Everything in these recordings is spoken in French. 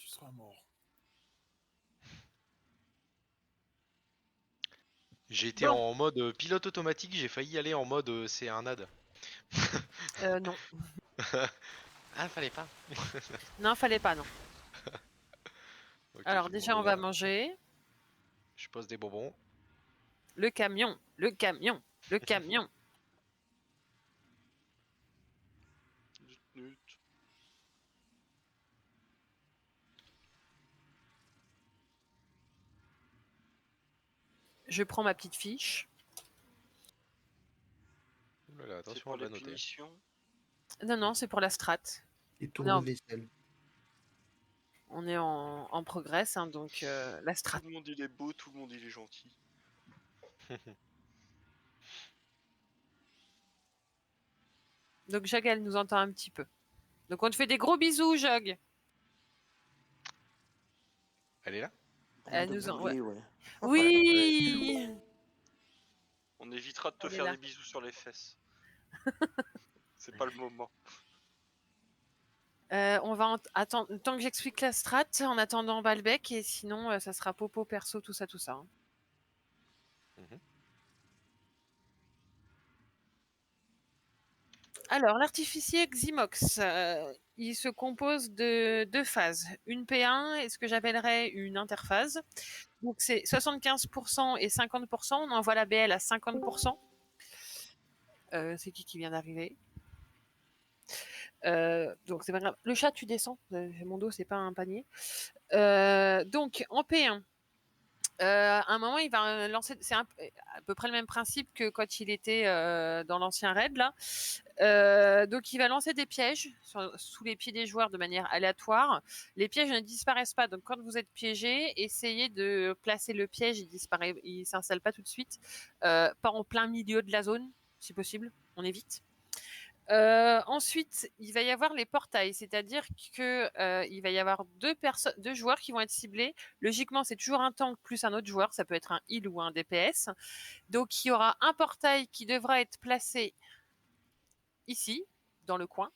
tu seras mort. J'ai été Bon. en mode pilote automatique, j'ai failli aller en mode c'est un ad. Non. Ah, fallait pas. Non, fallait pas, non. Ok, Alors bon, déjà, on va manger. je pose des bonbons. Le camion, le camion, le camion. Nut. Je prends ma petite fiche. Ouh là là, C'est attention, pour on les va noter. punitions. Non, c'est pour la strat. Et Non. tourne-vaisselle. On est en progress, hein, donc la strat. Tout le monde il est beau, tout le monde il est gentil. Donc Jog, elle nous entend un petit peu. Donc on te fait des gros bisous, Jog. Elle est là? Elle nous en... Oui, ouais. Oui. On évitera de te Elle est faire là. des bisous sur les fesses. C'est pas le moment. On va attendre tant que j'explique la strat en attendant Balbec et sinon ça sera popo perso tout ça hein. Mhm. Alors l'artificier Ximox, il se compose de deux phases, une P1 et ce que j'appellerais une interphase. Donc c'est 75% et 50%. On envoie la BL à 50%. C'est qui vient d'arriver? Donc c'est pas grave. Le chat, tu descends. Mon dos, c'est pas un panier. Donc en P1, à un moment, il va lancer. C'est à peu près le même principe que quand il était dans l'ancien raid là. Donc il va lancer des pièges sous les pieds des joueurs de manière aléatoire. Les pièges ne disparaissent pas. Donc quand vous êtes piégé, essayez de placer le piège. Il s'installe pas tout de suite. Pas en plein milieu de la zone, si possible. On évite. Ensuite, il va y avoir les portails, c'est-à-dire que il va y avoir deux joueurs qui vont être ciblés. Logiquement, c'est toujours un tank plus un autre joueur, ça peut être un heal ou un DPS. Donc, il y aura un portail qui devra être placé ici, dans le coin,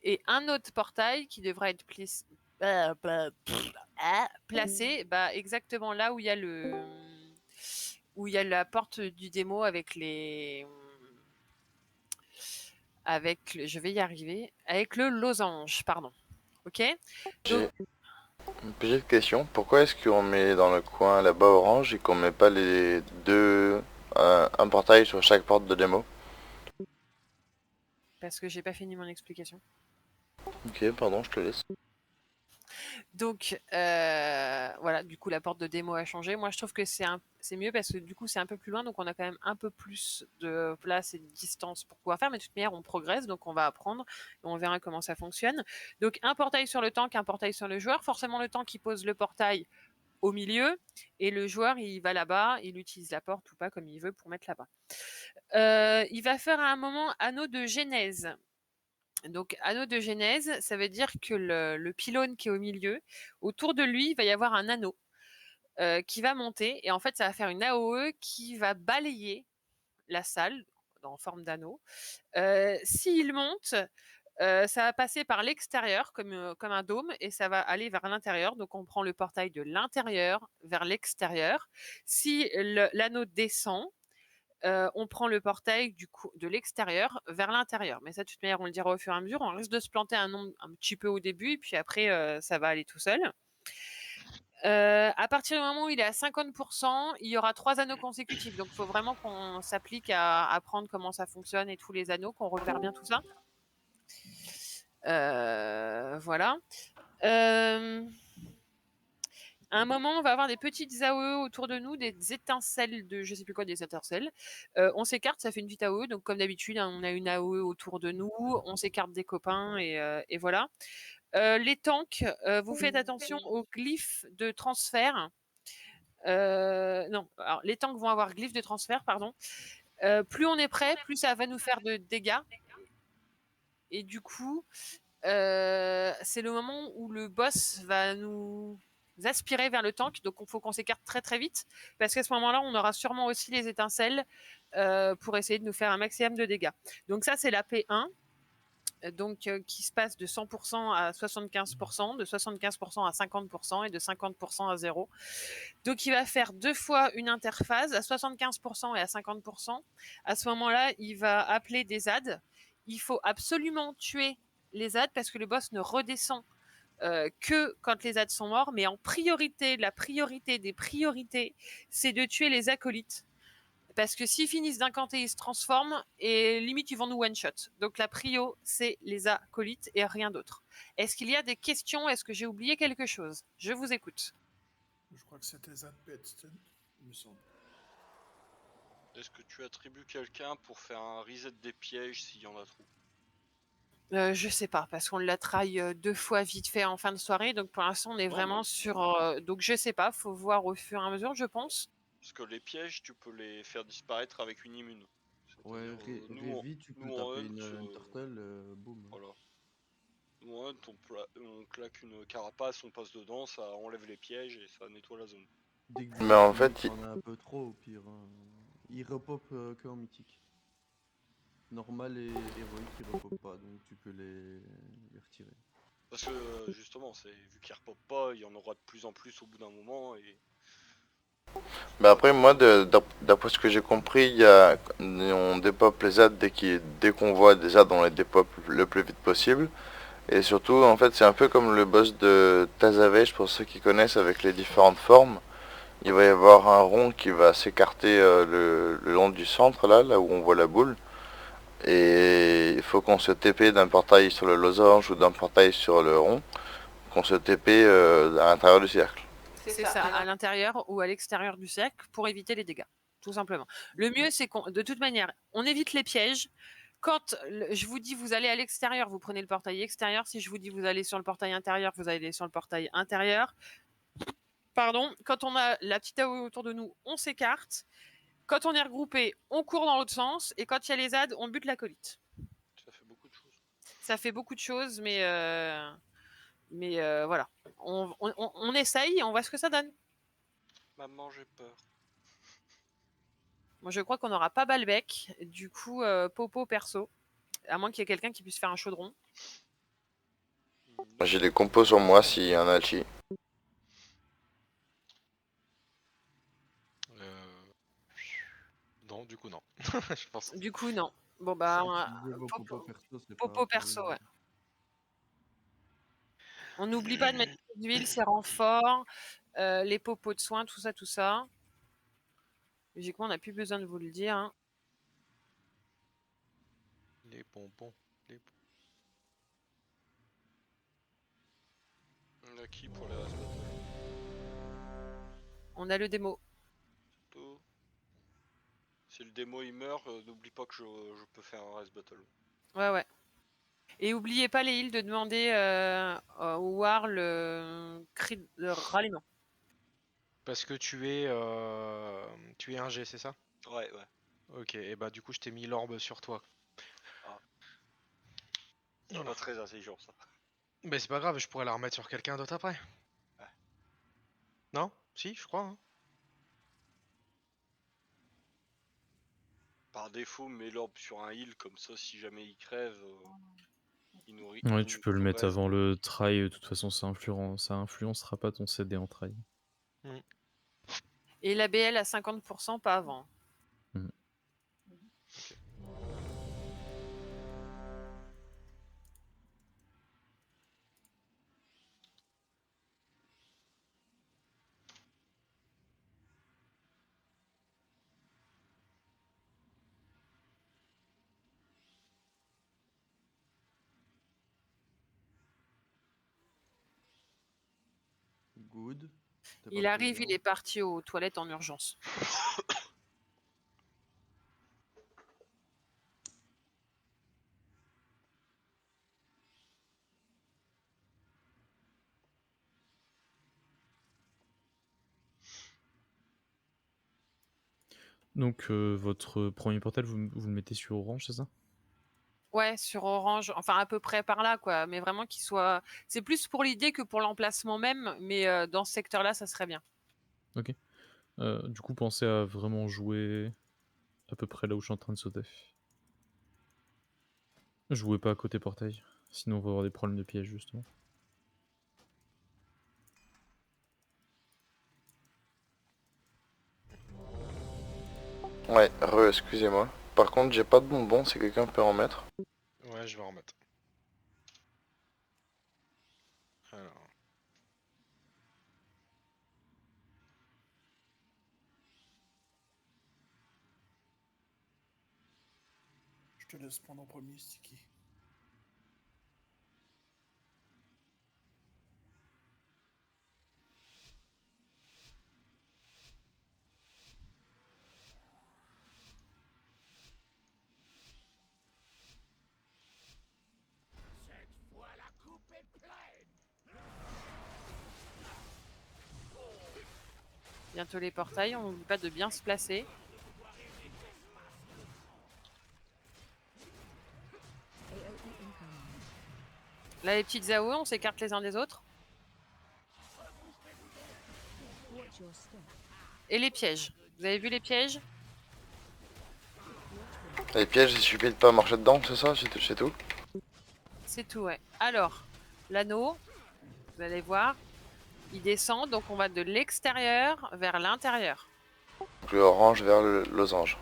et un autre portail qui devra être placé exactement là où il y a la porte du démo avec je vais y arriver, avec le losange, pardon. Ok. J'ai une petite question. Pourquoi est-ce qu'on met dans le coin là-bas orange et qu'on met pas les deux, un portail sur chaque porte de démo? Parce que j'ai pas fini mon explication. Ok, pardon, je te laisse. Donc voilà, du coup la porte de démo a changé. Moi je trouve que c'est mieux parce que du coup c'est un peu plus loin, donc on a quand même un peu plus de place et de distance pour pouvoir faire. Mais de toute manière on progresse, donc on va apprendre et on verra comment ça fonctionne. Donc un portail sur le tank, un portail sur le joueur. Forcément le tank qui pose le portail au milieu et le joueur il va là-bas, il utilise la porte ou pas comme il veut pour mettre là-bas. Il va faire à un moment anneau de genèse. Donc, anneau de genèse, ça veut dire que le pylône qui est au milieu, autour de lui, il va y avoir un anneau qui va monter. Et en fait, ça va faire une AOE qui va balayer la salle en forme d'anneau. S'il monte, ça va passer par l'extérieur comme un dôme et ça va aller vers l'intérieur. Donc, on prend le portail de l'intérieur vers l'extérieur. Si l'anneau descend, on prend le portail de l'extérieur vers l'intérieur. Mais ça, de toute manière, on le dira au fur et à mesure. On risque de se planter un petit peu au début, et puis après, ça va aller tout seul. À partir du moment où il est à 50%, il y aura 3 anneaux consécutifs. Donc, il faut vraiment qu'on s'applique à apprendre comment ça fonctionne et tous les anneaux, qu'on repère bien tout ça. Voilà. À un moment, on va avoir des petites AOE autour de nous, des étincelles de je sais plus quoi, des étincelles. On s'écarte, ça fait une petite AOE. Donc, comme d'habitude, hein, on a une AOE autour de nous, on s'écarte des copains et voilà. Les tanks, vous faites attention aux glyphes de transfert. Non, alors les tanks vont avoir glyphes de transfert, pardon. Plus on est prêt, plus ça va nous faire de dégâts. Et du coup, c'est le moment où le boss va nous aspirer vers le tank, donc il faut qu'on s'écarte très très vite, parce qu'à ce moment-là, on aura sûrement aussi les étincelles pour essayer de nous faire un maximum de dégâts. Donc ça, c'est la P1. donc qui se passe de 100% à 75%, de 75% à 50% et de 50% à 0. Donc il va faire 2 fois une interphase à 75% et à 50%. À ce moment-là, il va appeler des ZAD. Il faut absolument tuer les ZAD parce que le boss ne redescend que quand les ZAD sont morts, mais en priorité, la priorité des priorités, c'est de tuer les acolytes. Parce que s'ils finissent d'incanter, ils se transforment et limite ils vont nous one-shot. Donc la prio, c'est les acolytes et rien d'autre. Est-ce qu'il y a des questions? Est-ce que j'ai oublié quelque chose? Je vous écoute. Je crois que c'était Zadbedsten, il me semble. Est-ce que tu attribues quelqu'un pour faire un reset des pièges s'il y en a trop? Je sais pas, parce qu'on l'a try 2 fois vite fait en fin de soirée, donc pour l'instant on est vraiment sur... donc je sais pas, faut voir au fur et à mesure, je pense. Parce que les pièges, tu peux les faire disparaître avec une immune. Ouais, C'est-à-dire, nous, Révi, tu peux nous en taper hunt, une turtle, boum. voilà. Nous en hunt, on claque une carapace, on passe dedans, ça enlève les pièges et ça nettoie la zone. Dès que Mais en vous fait, en a un peu trop, au pire. Hein. Il repop que en mythique. Normal et héroïque, il repop pas, donc tu peux les retirer. Parce que justement, vu qu'ils repopent pas, il y en aura de plus en plus au bout d'un moment et mais après, moi, d'après ce que j'ai compris, on dépop les ZAD dès qu'on voit des ZAD, on les dépop le plus vite possible. Et surtout, en fait, c'est un peu comme le boss de Tazavèche, pour ceux qui connaissent, avec les différentes formes. Il va y avoir un rond qui va s'écarter le long du centre, là où on voit la boule. Et il faut qu'on se TP d'un portail sur le losange ou d'un portail sur le rond, qu'on se TP à l'intérieur du cercle. C'est ça, à l'intérieur ou à l'extérieur du cercle pour éviter les dégâts, tout simplement. Le mieux, c'est qu'on, de toute manière, on évite les pièges. Quand je vous dis vous allez à l'extérieur, vous prenez le portail extérieur. Si je vous dis vous allez sur le portail intérieur, vous allez sur le portail intérieur. Pardon, quand on a la petite AOE autour de nous, on s'écarte. Quand on est regroupé, on court dans l'autre sens. Et quand il y a les ZAD, on bute l'acolyte. ça fait beaucoup de choses. Ça fait beaucoup de choses, mais voilà. On essaye et on voit ce que ça donne. Maman, j'ai peur. Moi, je crois qu'on n'aura pas Balbec. Du coup, Popo perso. À moins qu'il y ait quelqu'un qui puisse faire un chaudron. J'ai des compos sur moi s'il y a un alchi. Non, du coup non. Je pense. Du coup, non. Bon, bah, Popo perso, ouais. On n'oublie pas de mettre l'huile, c'est renfort, les popos de soins, tout ça, tout ça. Logiquement, on n'a plus besoin de vous le dire. Hein. Les bonbons. On a qui pour les restes battle? On a le démo. Tout. Si le démo il meurt, n'oublie pas que je peux faire un rest battle. Ouais, ouais. Et n'oubliez pas les heals de demander au War le cri de ralliement. Parce que tu es un G, c'est ça? Ouais. Ok, et bah du coup je t'ai mis l'orbe sur toi. C'est pas très intelligent ça. Mais c'est pas grave, je pourrais la remettre sur quelqu'un d'autre après. Ouais. Non? Si, je crois. Hein. Par défaut, mets l'orbe sur un heal, comme ça si jamais il crève, il nourrit. Ouais, tu peux le mettre avant le try, de toute façon ça influencera pas ton CD en try. Et la BL à 50%, pas avant. Okay. Good. Il arrive, il est parti aux toilettes en urgence. Donc votre premier portal, vous le mettez sur orange, c'est ça? Ouais, sur orange, enfin à peu près par là, quoi. Mais vraiment qu'il soit... C'est plus pour l'idée que pour l'emplacement même, mais dans ce secteur-là, ça serait bien. Ok. Du coup, pensez à vraiment jouer à peu près là où je suis en train de sauter. Jouez pas à côté portail, sinon on va avoir des problèmes de piège justement. Ouais, excusez-moi. Par contre, j'ai pas de bonbons, si quelqu'un peut en mettre. Ouais, je vais en remettre. Alors. Je te laisse prendre en premier, Sticky. Bientôt les portails, on n'oublie pas de bien se placer. Là, les petites AOE, on s'écarte les uns des autres. Et les pièges. Vous avez vu les pièges? Les pièges, il suffit de pas marcher dedans, c'est ça? C'est tout? C'est tout, ouais. Alors, l'anneau, vous allez voir, il descend, donc on va de l'extérieur vers l'intérieur. Donc le orange vers le losange.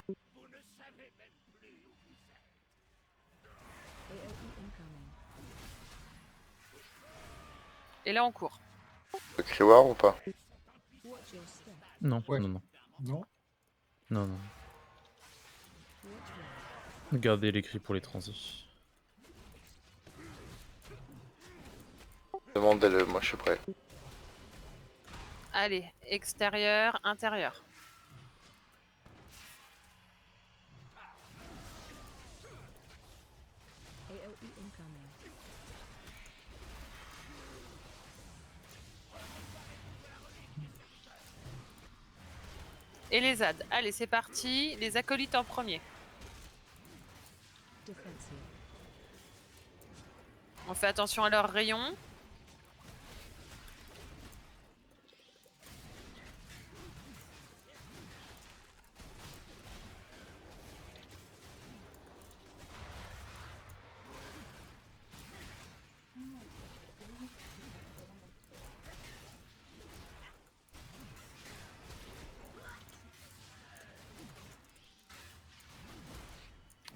Et là, on court. Le crioir ou pas? Non, Ouais. non, non. Non? Non, non. Gardez les cris pour les transis. Demandez-le, moi je suis prêt. Allez, extérieur, intérieur. Et les ZAD. Allez, c'est parti. Les acolytes en premier. On fait attention à leurs rayons.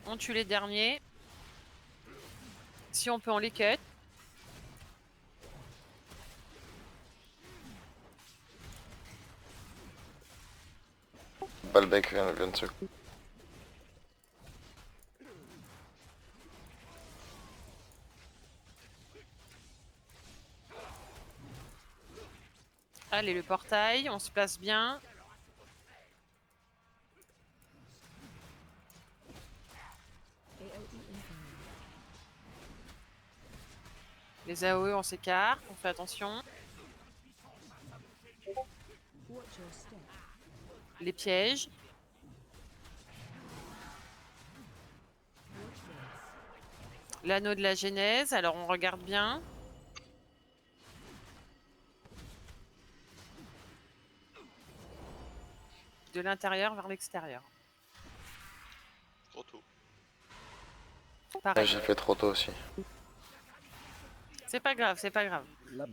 On tue les derniers. Si on peut, on les cut. Balbec vient de se... Allez, le portail, on se place bien. Les AOE, on s'écarte, on fait attention. Les pièges. L'anneau de la genèse, alors on regarde bien. De l'intérieur vers l'extérieur. Trop tôt. Pareil. J'ai fait trop tôt aussi. C'est pas grave, c'est pas grave. Là,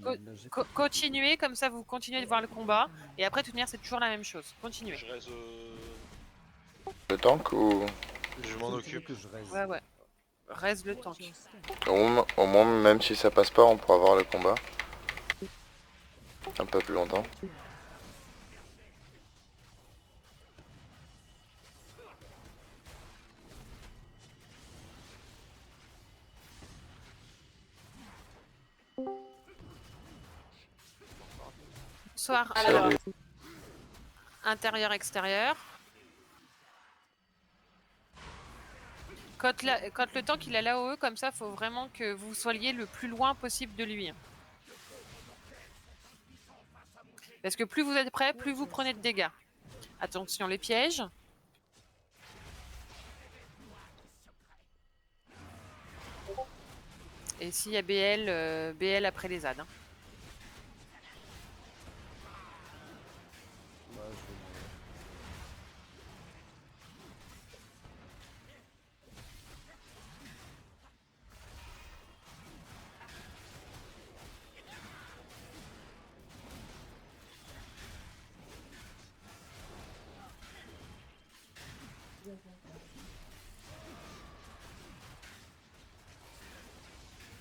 Co- Continuez, comme ça vous continuez de voir le combat. Et après, de toute manière, c'est toujours la même chose. Continuez. Je reste. Le tank ou... Je m'en occupe. Que je reste. Ouais, ouais. Reste le tank. Au moins, même si ça passe pas, on pourra voir le combat. Un peu plus longtemps. Bonsoir. Salut. Alors, intérieur, extérieur. Quand le tank il a l'AOE, comme ça, faut vraiment que vous soyez le plus loin possible de lui. Parce que plus vous êtes prêt, plus vous prenez de dégâts. Attention, les pièges. Et s'il y a BL, BL après les ZAD. Hein. Bah, je vais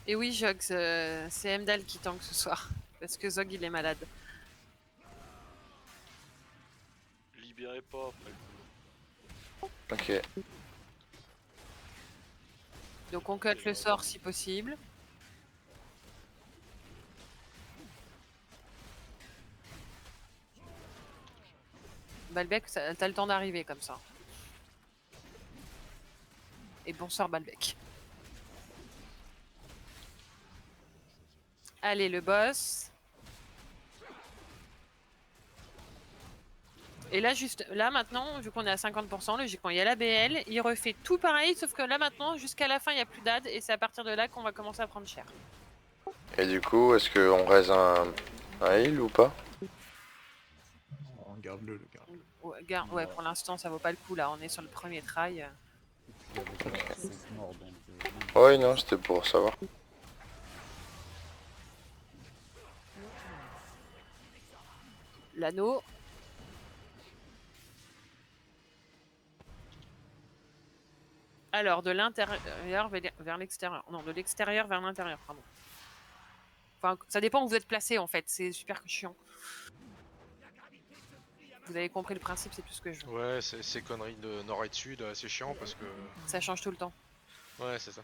Et oui, Jog, c'est Emdal qui tank ce soir. Parce que Zog, il est malade. Libérez pas après. Ok. Donc on cut le sort si possible. Balbec, t'as le temps d'arriver comme ça. Et bonsoir Balbec. Allez, le boss. Et là, juste là maintenant, vu qu'on est à 50%, logiquement, il y a la BL, il refait tout pareil, sauf que là maintenant, jusqu'à la fin, il n'y a plus d'AD, et c'est à partir de là qu'on va commencer à prendre cher. Et du coup, est-ce qu'on raise un heal ou pas? Oh, garde-le, le garde. Ouais, pour l'instant, ça vaut pas le coup, là, on est sur le premier try. Il y avait déjà 5 morts, donc... non. Oui, non, c'était pour savoir. L'anneau. Alors, de l'intérieur vers l'extérieur. Non, de l'extérieur vers l'intérieur, pardon. Enfin, ça dépend où vous êtes placé, en fait. C'est super chiant. Vous avez compris le principe, c'est tout ce que je veux. Ouais, ces conneries de nord et de sud, c'est chiant parce que... Ça change tout le temps. Ouais, c'est ça.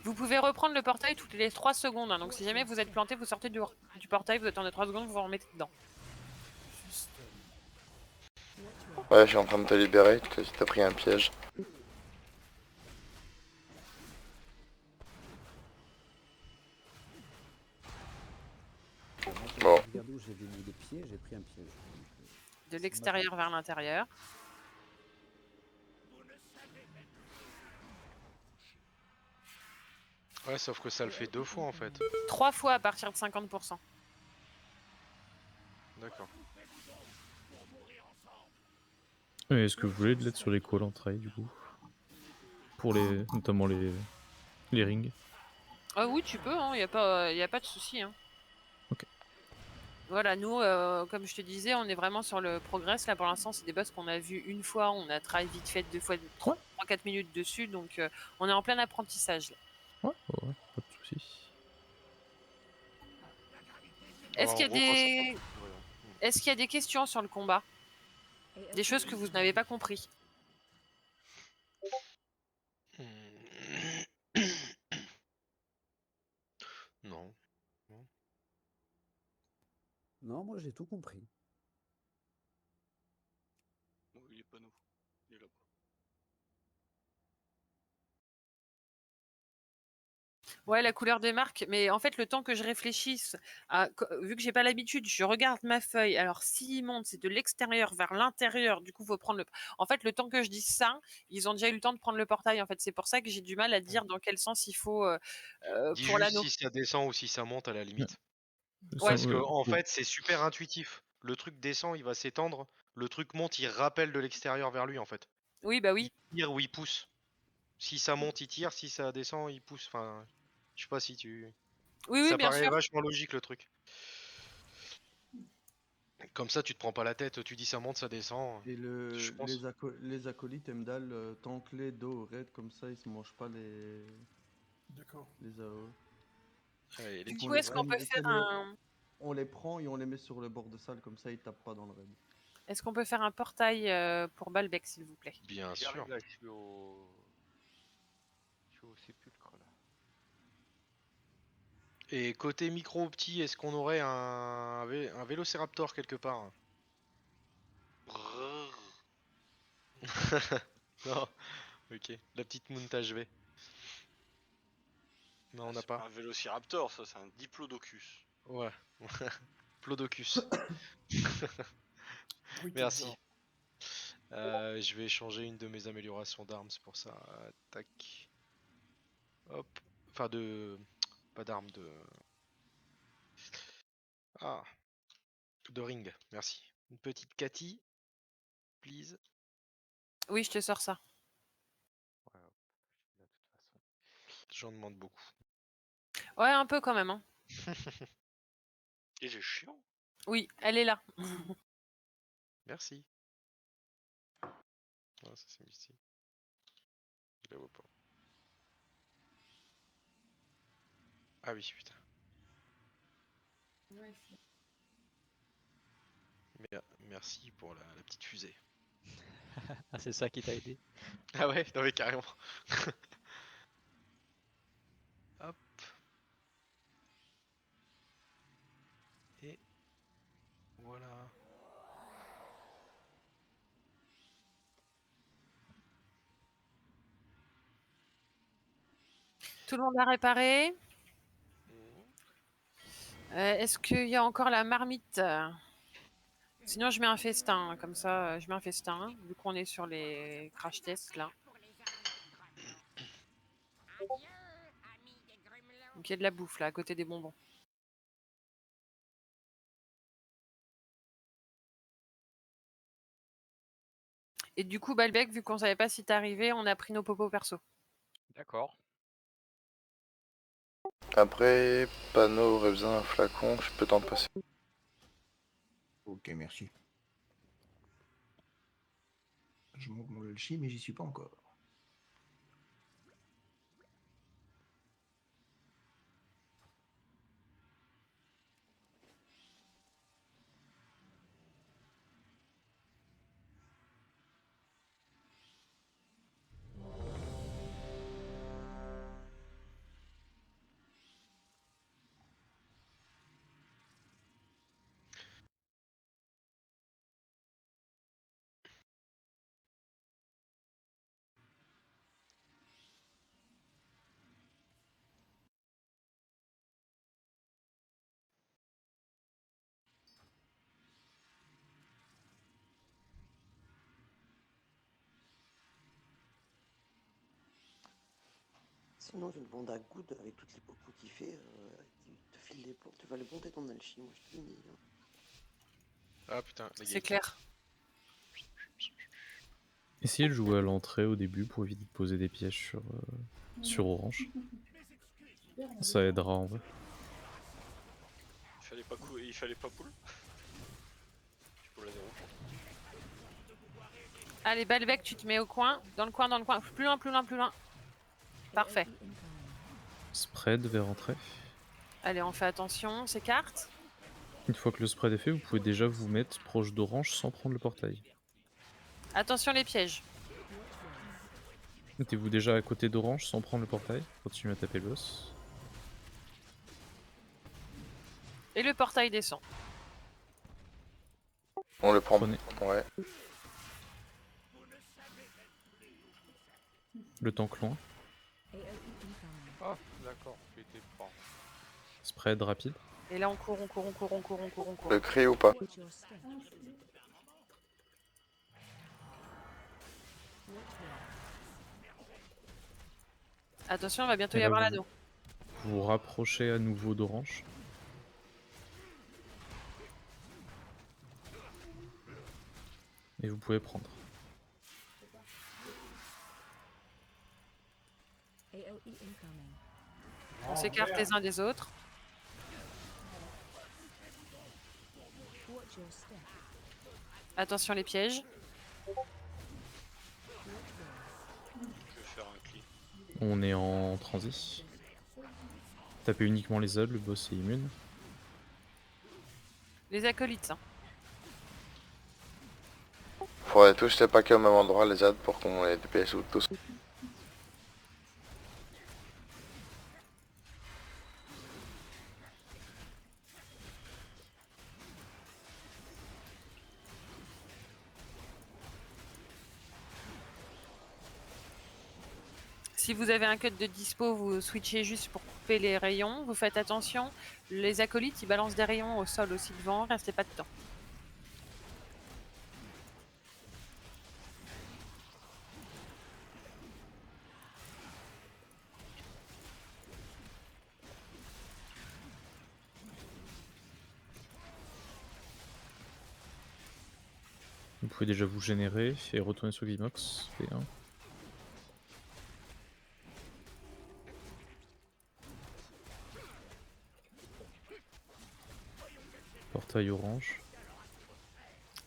Vous pouvez reprendre le portail toutes les 3 secondes. Hein. Donc si jamais vous êtes planté, vous sortez du portail, vous attendez 3 secondes, vous vous remettez dedans. Ouais, je suis en train de te libérer, t'as pris un piège. Bon. Regardez où j'avais mis les pieds, j'ai pris un piège. De l'extérieur vers l'intérieur. Ouais, sauf que ça le fait 2 fois en fait. 3 fois à partir de 50%. D'accord. Est-ce que vous voulez de l'aide sur les calls en trail du coup? Pour les, notamment les rings. Ah oui, tu peux, il n'y a pas de souci. Hein. Ok. Voilà, nous, comme je te disais, on est vraiment sur le progress. Là, pour l'instant, c'est des boss qu'on a vus une fois. On a travaillé vite fait 2 fois, 3-4 minutes dessus. Donc, on est en plein apprentissage. Là. Ouais, pas de soucis. Est-ce qu'il y a En gros, quand ça des... Est-ce qu'il y a des questions sur le combat? Des choses que vous n'avez pas compris? Non. Non, moi j'ai tout compris. Bon, il est pas nous. Il est là-bas. Ouais, la couleur des marques, mais en fait, le temps que je réfléchisse, vu que j'ai pas l'habitude, je regarde ma feuille. Alors, s'il monte, c'est de l'extérieur vers l'intérieur. Du coup, faut prendre le. En fait, le temps que je dise ça, ils ont déjà eu le temps de prendre le portail. En fait, c'est pour ça que j'ai du mal à dire dans quel sens il faut Dis pour juste l'anneau. si ça descend ou si ça monte à la limite. Ouais. Parce que en fait, c'est super intuitif. Le truc descend, il va s'étendre. Le truc monte, il rappelle de l'extérieur vers lui en fait. Oui, bah oui. Il tire ou il pousse. Si ça monte, il tire. Si ça descend, il pousse. Enfin, je sais pas si tu. Oui, oui, Ça bien paraît sûr. vachement logique le truc. Comme ça, tu te prends pas la tête. Tu dis ça monte, ça descend. Et Je pense. les acolytes Emdal, tant que les dos raid comme ça, ils se mangent pas D'accord. les AOE. Ouais, les Du petits coup, est-ce qu'on peut Et faire un. on les prend et on les met sur le bord de salle, comme ça ils tapent pas dans le raid. Est-ce qu'on peut faire un portail pour Balbec, s'il vous plaît? Bien J'y arrive, sûr. là, je suis au sépulcre là. Et côté micro petit, est-ce qu'on aurait un Vélociraptor quelque part? Non. Ok. La petite montage V. Non, on n'a C'est pas. un Vélociraptor, ça, c'est un Diplodocus. Ouais. Plodocus. Merci. Je vais changer une de mes améliorations d'armes, c'est pour ça. Tac. Hop. Enfin de... Pas d'armes, de... Ah. De ring, merci. Une petite Cathy. Please. Oui, je te sors ça. Ouais, hop, je suis là, de toute façon. J'en demande beaucoup. Ouais, un peu quand même. Hein. Et j'ai chiant. Oui, elle est là. Merci. Ah, ça c'est ici. Je la vois pas. Ah oui, putain. Merci pour la petite fusée. Ah, c'est ça qui t'a aidé? Ah ouais, non mais carrément. Hop. Et voilà. Tout le monde a réparé. Est-ce qu'il y a encore la marmite? Sinon, je mets un festin. Comme ça, je mets un festin. Vu qu'on est sur les crash tests là. Donc, il y a de la bouffe là, à côté des bonbons. Et du coup, Balbec, vu qu'on savait pas si t'arrivais, on a pris nos popos perso. D'accord. Après, panneau aurait besoin d'un flacon, je peux t'en passer. Ok, merci. Je monte mon Lelchi, mais j'y suis pas encore. Sinon, une bande à good avec toutes les popos qu'il fait, tu te files les plombs, tu vas les bonter ton alchimie, moi je te le dis. Hein. Ah putain, les C'est gars. clair. Essayez de jouer à l'entrée au début pour éviter de poser des pièges sur orange. Ça aidera en vrai. Il fallait pas pull. Tu peux la zéro. Allez, Balbec, tu te mets au coin. Dans le coin, dans le coin. Plus loin, plus loin, plus loin. Parfait. Spread vers entrée. Allez, on fait attention, on s'écarte. Une fois que le spread est fait, vous pouvez déjà vous mettre proche d'orange sans prendre le portail. Attention les pièges. Mettez-vous déjà à côté d'orange sans prendre le portail. Continuez à taper le boss. Et le portail descend. On le prend. Prenez. Ouais. Le tank loin. Ah, d'accord, tu étais pas. Spread rapide. Et là on court, on court, on court, on court, on court, on court. Le cri ou pas? Attention, il va bientôt Et y là, avoir vous- l'anneau. Vous vous rapprochez à nouveau d'orange. Et vous pouvez prendre. On s'écarte les uns des autres. Attention les pièges. Je vais faire un cli. On est en transi. Tapez uniquement les ZAD, le boss est immune. Les acolytes. Hein. Faudrait tous les paquets au même endroit, les ZAD, pour qu'on les DPS ou tous. Si vous avez un cut de dispo, vous switchez juste pour couper les rayons. Vous faites attention. Les acolytes, ils balancent des rayons au sol aussi devant. Restez pas dedans. Vous pouvez déjà vous générer et retourner sur Vimox. P1. Portail orange.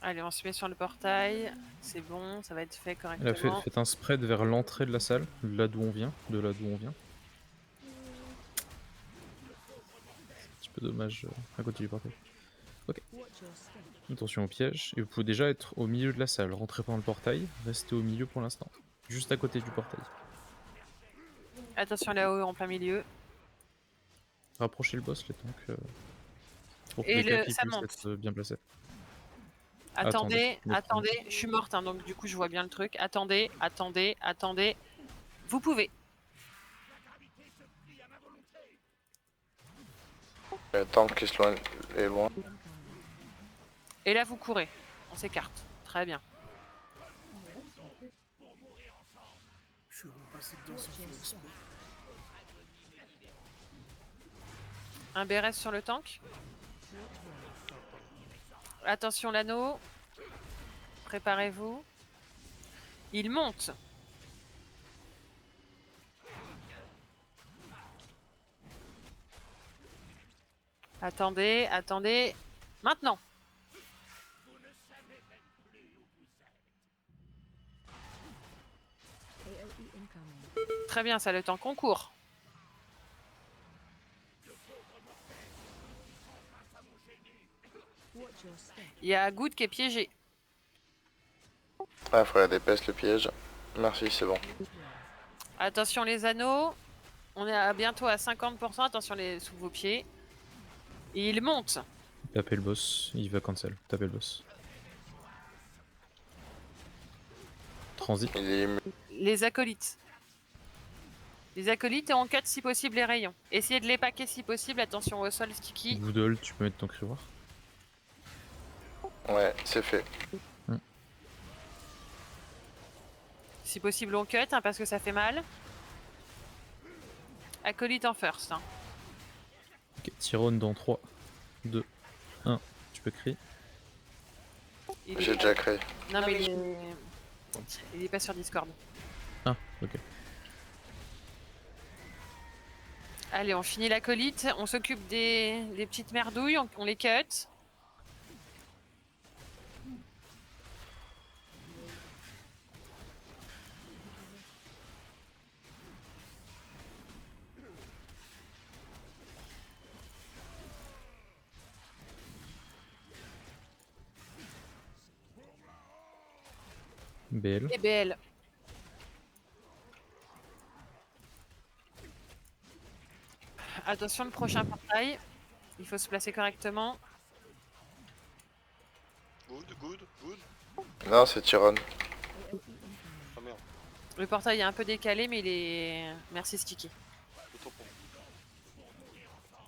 Allez, on se met sur le portail. C'est bon, ça va être fait Là, correctement. faites un spread vers l'entrée de la salle, là d'où on vient, de là d'où on vient. peu dommage à côté du portail. Ok. Attention au piège. Et vous pouvez déjà être au milieu de la salle. Rentrez pas dans le portail. Restez au milieu pour l'instant. Juste à côté du portail. Attention là-haut, en plein milieu. Rapprochez le boss, les tanks. Pour que Et les capis ça puissent monte. être bien placés. Attendez, Attendez. attendez. Je suis morte, hein, donc du coup je vois bien le truc. Attendez, attendez, attendez. Vous pouvez. Le tank qui est loin. Et là vous courez. On s'écarte. Très bien. Je suis repassé dedans sans faire exprès. Un BRS sur le tank. Attention l'anneau. Préparez-vous. Il monte. Attendez, attendez. Maintenant. Très bien, ça le temps qu'on court. Il y a Good qui est piégé. Ah, faut la dépêche le piège. Merci, c'est bon. Attention les anneaux. On est bientôt à 50%. Attention sous vos pieds. Et il monte. Tapez le boss, il va cancel. Tapez le boss. Transit. Il est Les acolytes. Les acolytes et on cut si possible les rayons. Essayez de les paquer si possible. Attention au sol sticky. Goodle, tu peux mettre ton crivoire. Ouais, c'est fait. Si possible on cut hein, parce que ça fait mal. Acolyte en first. Hein. Ok, Tyrone dans 3, 2, 1. Tu peux crier. J'ai déjà créé. Non mais il est pas sur Discord. Ah, ok. Allez, on finit l'acolyte. On s'occupe des petites merdouilles. On les cut. BL. Et BL. Attention, le prochain portail. Il faut se placer correctement. Good, good, good. Non, c'est Tyrone. Ah merde, Le portail est un peu décalé, mais il est... Merci Sticky. autant pour moi.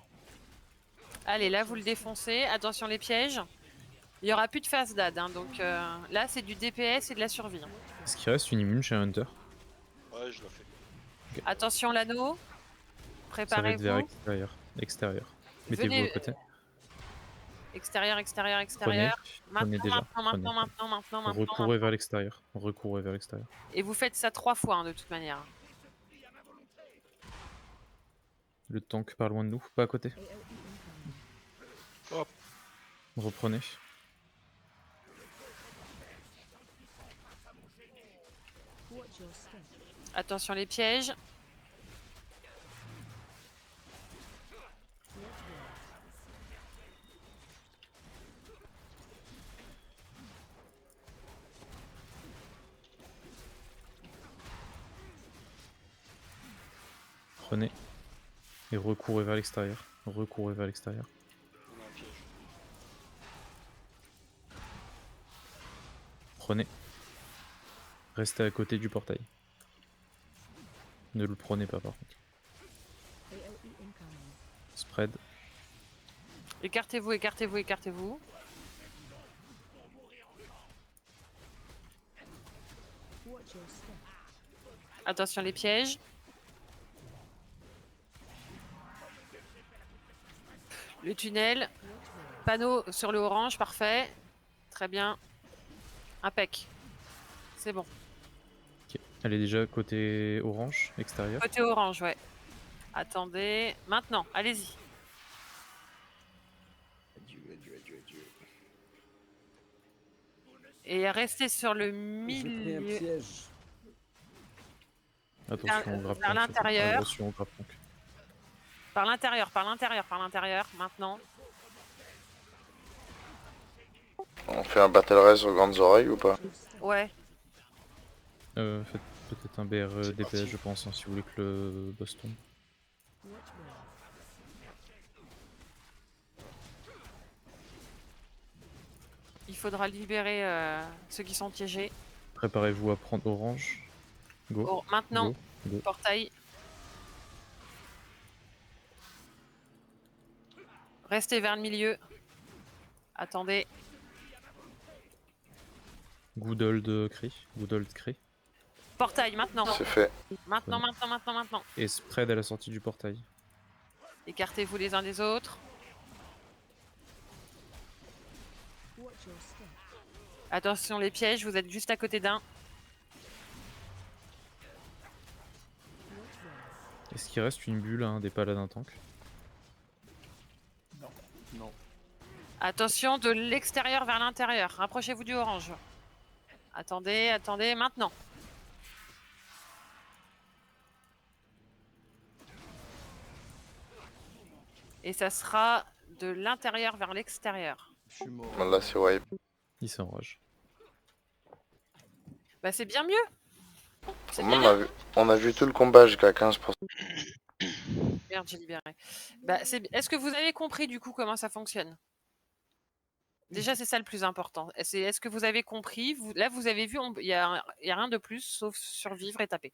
Allez, là, vous le défoncez. Attention les pièges. Il n'y aura plus de phase d'ad. Hein, donc là, c'est du DPS et de la survie. Hein. Est-ce qu'il reste une immune chez Hunter? Ouais, je l'ai fait. Attention l'anneau. Ça va être vers Préparez-vous. extérieur. Extérieur. Mettez-vous Venez- à côté. Extérieur, extérieur, Prenez. extérieur. Prenez Maintenant, déjà. maintenant, Prenez. maintenant. Recourez vers l'extérieur. Recourez vers l'extérieur. Et vous faites ça 3 fois, hein, de toute manière. Le tank pas loin de nous, pas à côté. Hop. Reprenez. Attention les pièges. Prenez. Et recourez vers l'extérieur. Recourez vers l'extérieur. On a un piège. Prenez. Restez à côté du portail. Ne le prenez pas par contre. Spread. Écartez-vous, écartez-vous, écartez-vous. Attention les pièges. Le tunnel. Panneau sur le orange, parfait. Très bien. Impec. C'est bon. Ok. Elle est déjà côté orange, extérieur. Côté orange, ouais. Attendez. Maintenant, allez-y. Adieu, adieu, adieu, adieu. Et restez sur le J'ai pris un milieu. piège. Attention au grappin. vers l'intérieur. Attention au grappin. Par l'intérieur, par l'intérieur, par l'intérieur, maintenant. On fait un battle race aux grandes oreilles ou pas? Ouais. Faites peut-être un BR C'est DPS, parti. je pense, hein, si vous voulez que le boss tombe. Il faudra libérer ceux qui sont piégés. Préparez-vous à prendre orange. Go. Oh, maintenant, Go. portail. Restez vers le milieu. Attendez. Good old Cree. Good old Cree. Portail, maintenant. C'est fait. Maintenant, maintenant, maintenant, maintenant. Et spread à la sortie du portail. Écartez-vous les uns des autres. Attention les pièges, vous êtes juste à côté d'un. Est-ce qu'il reste une bulle, des paladins tank? Non. Non. Attention de l'extérieur vers l'intérieur. Rapprochez-vous du orange. Attendez, attendez, maintenant. Et ça sera de l'intérieur vers l'extérieur. Je suis mort. Là, c'est wipe. Il s'enrage. Bah c'est bien mieux. C'est bien. On a vu tout le combat jusqu'à 15%. Merde, j'ai libéré. Bah, est-ce que vous avez compris du coup comment ça fonctionne? Déjà, c'est ça le plus important. Est-ce que vous avez compris? Là, vous avez vu, il y a rien de plus sauf survivre et taper.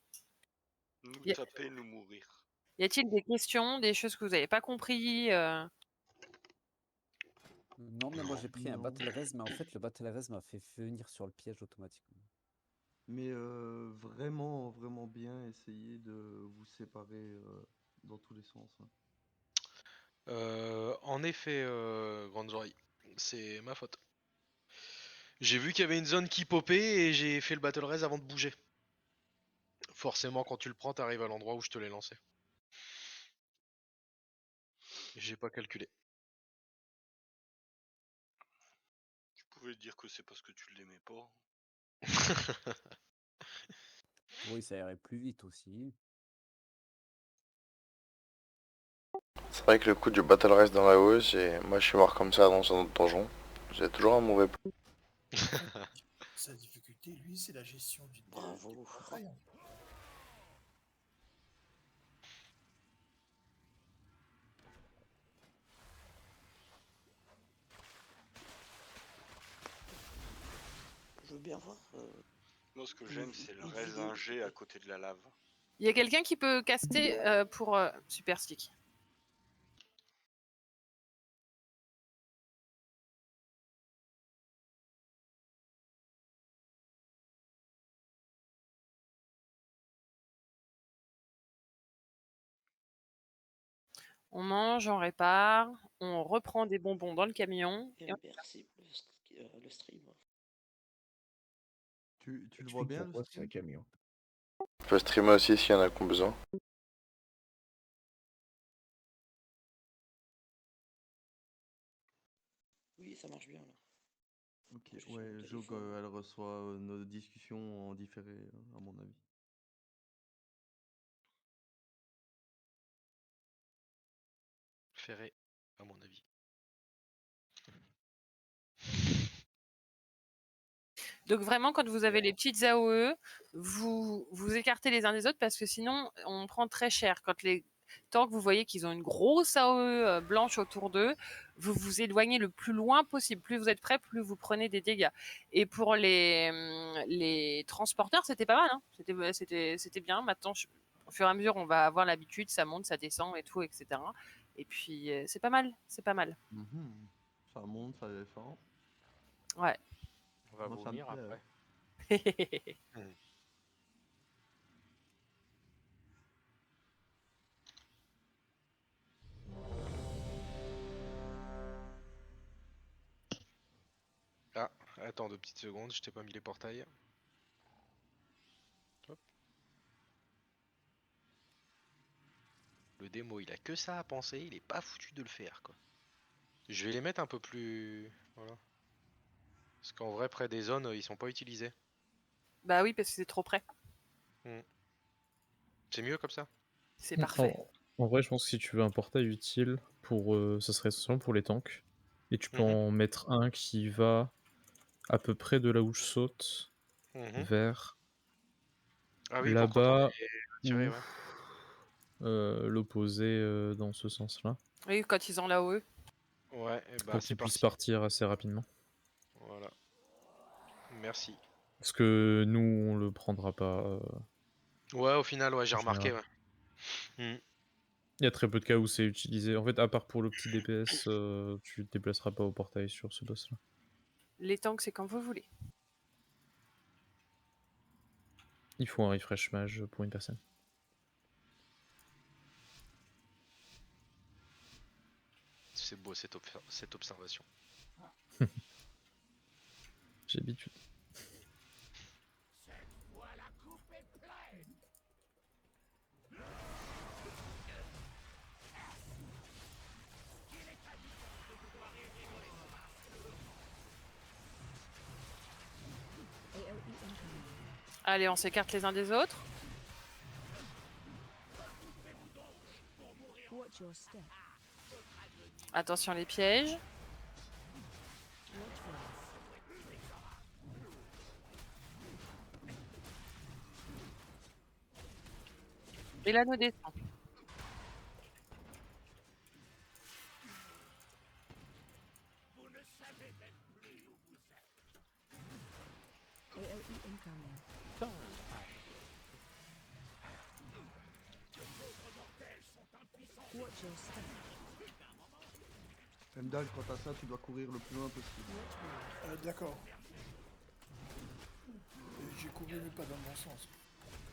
Nous taper, nous mourir. Y a-t-il des questions, des choses que vous n'avez pas compris? Non, mais moi j'ai pris un battle res, mais en fait le battle res m'a fait venir sur le piège automatiquement. Mais vraiment, vraiment bien essayer de vous séparer dans tous les sens. En effet, grandes oreilles, c'est ma faute. J'ai vu qu'il y avait une zone qui popait et j'ai fait le battle raise avant de bouger. Forcément, quand tu le prends, t'arrives à l'endroit où je te l'ai lancé. J'ai pas calculé. Tu pouvais dire que c'est parce que tu l'aimais pas. Oui, ça irait plus vite aussi. C'est vrai que le coup du battle race dans la hausse, moi je suis mort comme ça dans un autre donjon. J'ai toujours un mauvais plan. Sa difficulté, lui, c'est la gestion du Bravo. travail. Je veux bien voir. Moi, ce que j'aime, c'est le résinger à côté de la lave. Il y a quelqu'un qui peut caster pour Super Stick. On mange, on répare, on reprend des bonbons dans le camion. Et merci pour le stream. Tu le vois bien le stream? camion. Je peux streamer aussi s'il y en a qui ont besoin. Oui, ça marche bien là. Ok, Je suis sur ouais, mon Jo, téléphone. elle reçoit nos discussions en différé, à mon avis. Ferré, à mon avis. Donc vraiment, quand vous avez les petites AOE, vous écartez les uns des autres parce que sinon, on prend très cher. Tant que vous voyez qu'ils ont une grosse AOE blanche autour d'eux, vous vous éloignez le plus loin possible. Plus vous êtes prêt, plus vous prenez des dégâts. Et pour les transporteurs, c'était pas mal. Hein. C'était bien. Maintenant, au fur et à mesure, on va avoir l'habitude, ça monte, ça descend et tout, etc. Et puis, c'est pas mal. C'est pas mal. Ça monte, ça descend. Ouais. On va Moi, ça me vomir plaît, après. Ah, attends 2 petites secondes, je t'ai pas mis les portails. Hop. Le démo, il a que ça à penser, il est pas foutu de le faire, quoi. Je vais les mettre un peu plus... Voilà. Parce qu'en vrai, près des zones, ils sont pas utilisés. Bah oui, parce que c'est trop près. C'est mieux comme ça? C'est parfait. En vrai, je pense que si tu veux un portail utile, ça serait essentiellement pour les tanks. Et tu peux Mhm. en mettre un qui va à peu près de là où je saute Mhm. vers Ah oui, pour quand on là-bas est tiré, ou ouais. l'opposé dans ce sens-là, Oui, quand ils ont l'AOE. Ouais, et bah pour c'est qu'ils puissent parti. partir assez rapidement. Voilà. Merci. Parce que nous, on le prendra pas Ouais, au final, ouais, j'ai en remarqué, général. ouais. Il y a très peu de cas où c'est utilisé. En fait, à part pour le petit DPS, tu te déplaceras pas au portail sur ce boss-là. Les tanks, c'est quand vous voulez. Il faut un refresh mage pour une personne. C'est beau cette observation. J'ai l'habitude. Allez, on s'écarte les uns des autres. Attention les pièges. Et l'anneau descend. Heimdall, quant à ça, tu dois courir le plus loin possible. D'accord. J'ai couru mais pas dans le bon sens.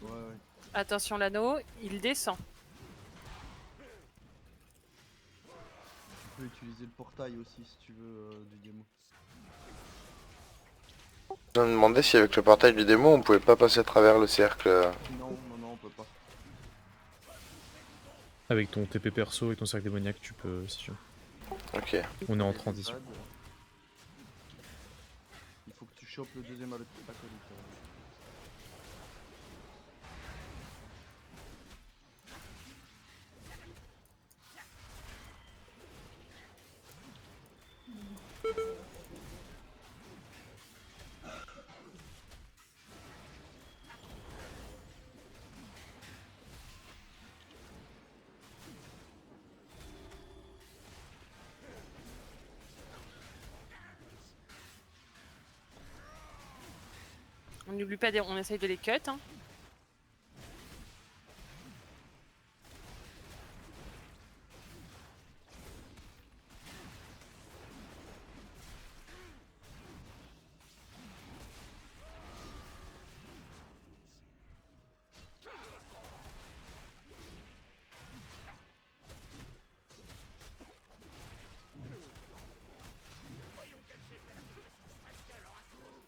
Ouais. Attention l'anneau, il descend. Tu peux utiliser le portail aussi si tu veux du démo. Je me demandais si avec le portail du démo on pouvait pas passer à travers le cercle. Non, on peut pas. Avec ton TP perso et ton cercle démoniaque, tu peux si tu veux. Ok. On est en transition. Il faut que tu chopes le deuxième acolyte. On n'oublie pas, on essaye de les cut. Hein.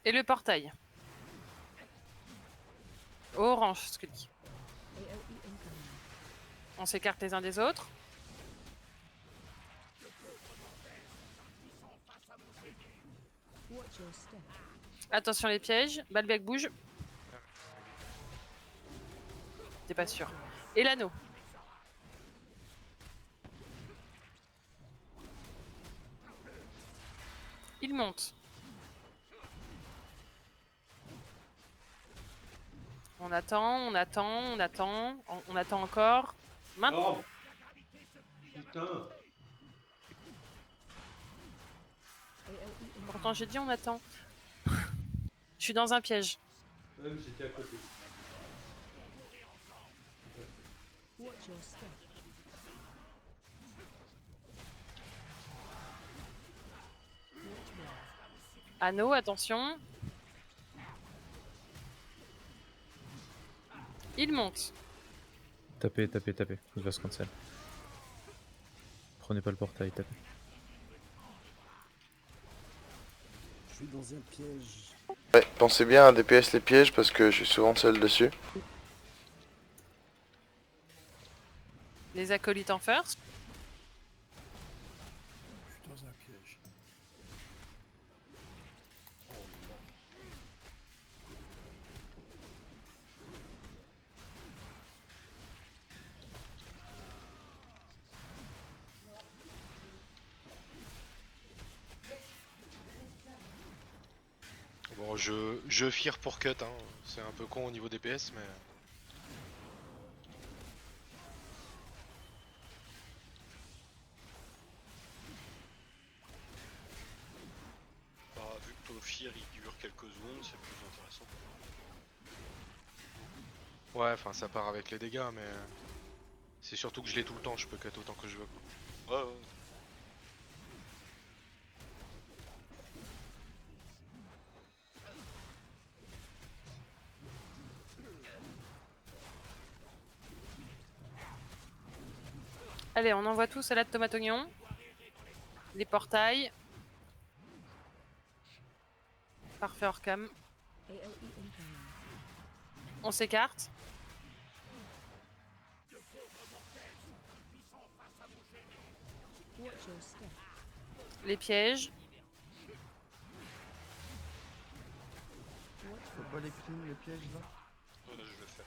Et le portail. Orange, ce que dit. On s'écarte les uns des autres. Attention les pièges. Balbec bouge. T'es pas sûr. Et l'anneau. Il monte. On attend, on attend, on attend. On attend encore. Maintenant. Oh putain. Pourtant j'ai dit on attend. Je suis dans un piège. Même j'étais à côté. Anneau, attention. Il monte. Tapez, il va se cancel. Prenez pas le portail, tapez. Je suis dans un piège. Ouais, pensez bien à DPS les pièges parce que je suis souvent seul dessus. Les acolytes en first. Je suis dans un piège. Bon, je fear pour cut, hein. C'est un peu con au niveau DPS, mais. Bah, vu que ton fear il dure quelques secondes, c'est plus intéressant. Ouais, enfin, ça part avec les dégâts, mais. C'est surtout que je l'ai tout le temps, je peux cut autant que je veux. Quoi. Ouais, ouais. Allez, on envoie tout salade tomate oignon. Les portails. Parfait hors cam. On s'écarte. Les pièges. Faut pas les clean les pièges là? Je vais faire.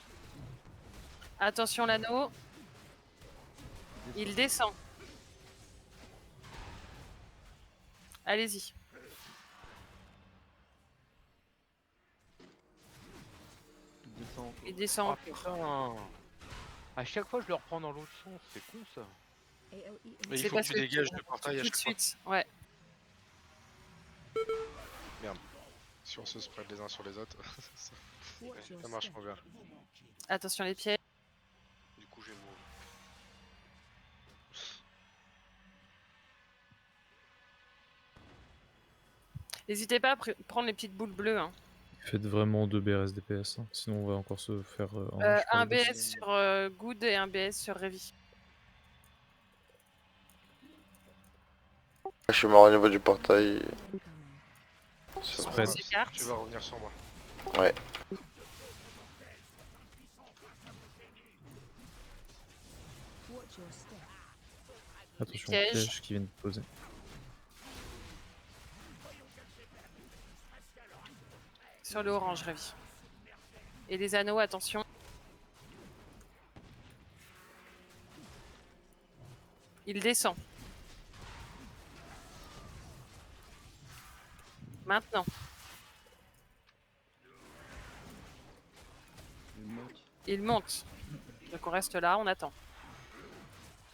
Attention l'anneau. Il descend. Allez-y. Il descend. Il descend. Oh putain. À chaque fois je le reprends dans l'autre sens, c'est con ça. Mais il C'est faut que parce tu que dégages le portail à tout de chaque fois. suite. Ouais. Merde. Si on se spread les uns sur les autres, ça marche pas bien. Attention les pièges. Du coup, j'ai mourir. N'hésitez pas à prendre les petites boules bleues. Hein. Faites vraiment 2 BRS DPS, hein. Sinon on va encore se faire Un BS sur Good et un BS sur Revi. Je suis mort au niveau du portail. Spread. Tu vas revenir sur moi. Ouais. Attention Piège. aux pièges qui viennent de poser. Sur le orange, Revi. Et les anneaux, attention. Il descend. Maintenant. Il monte. Donc on reste là, on attend.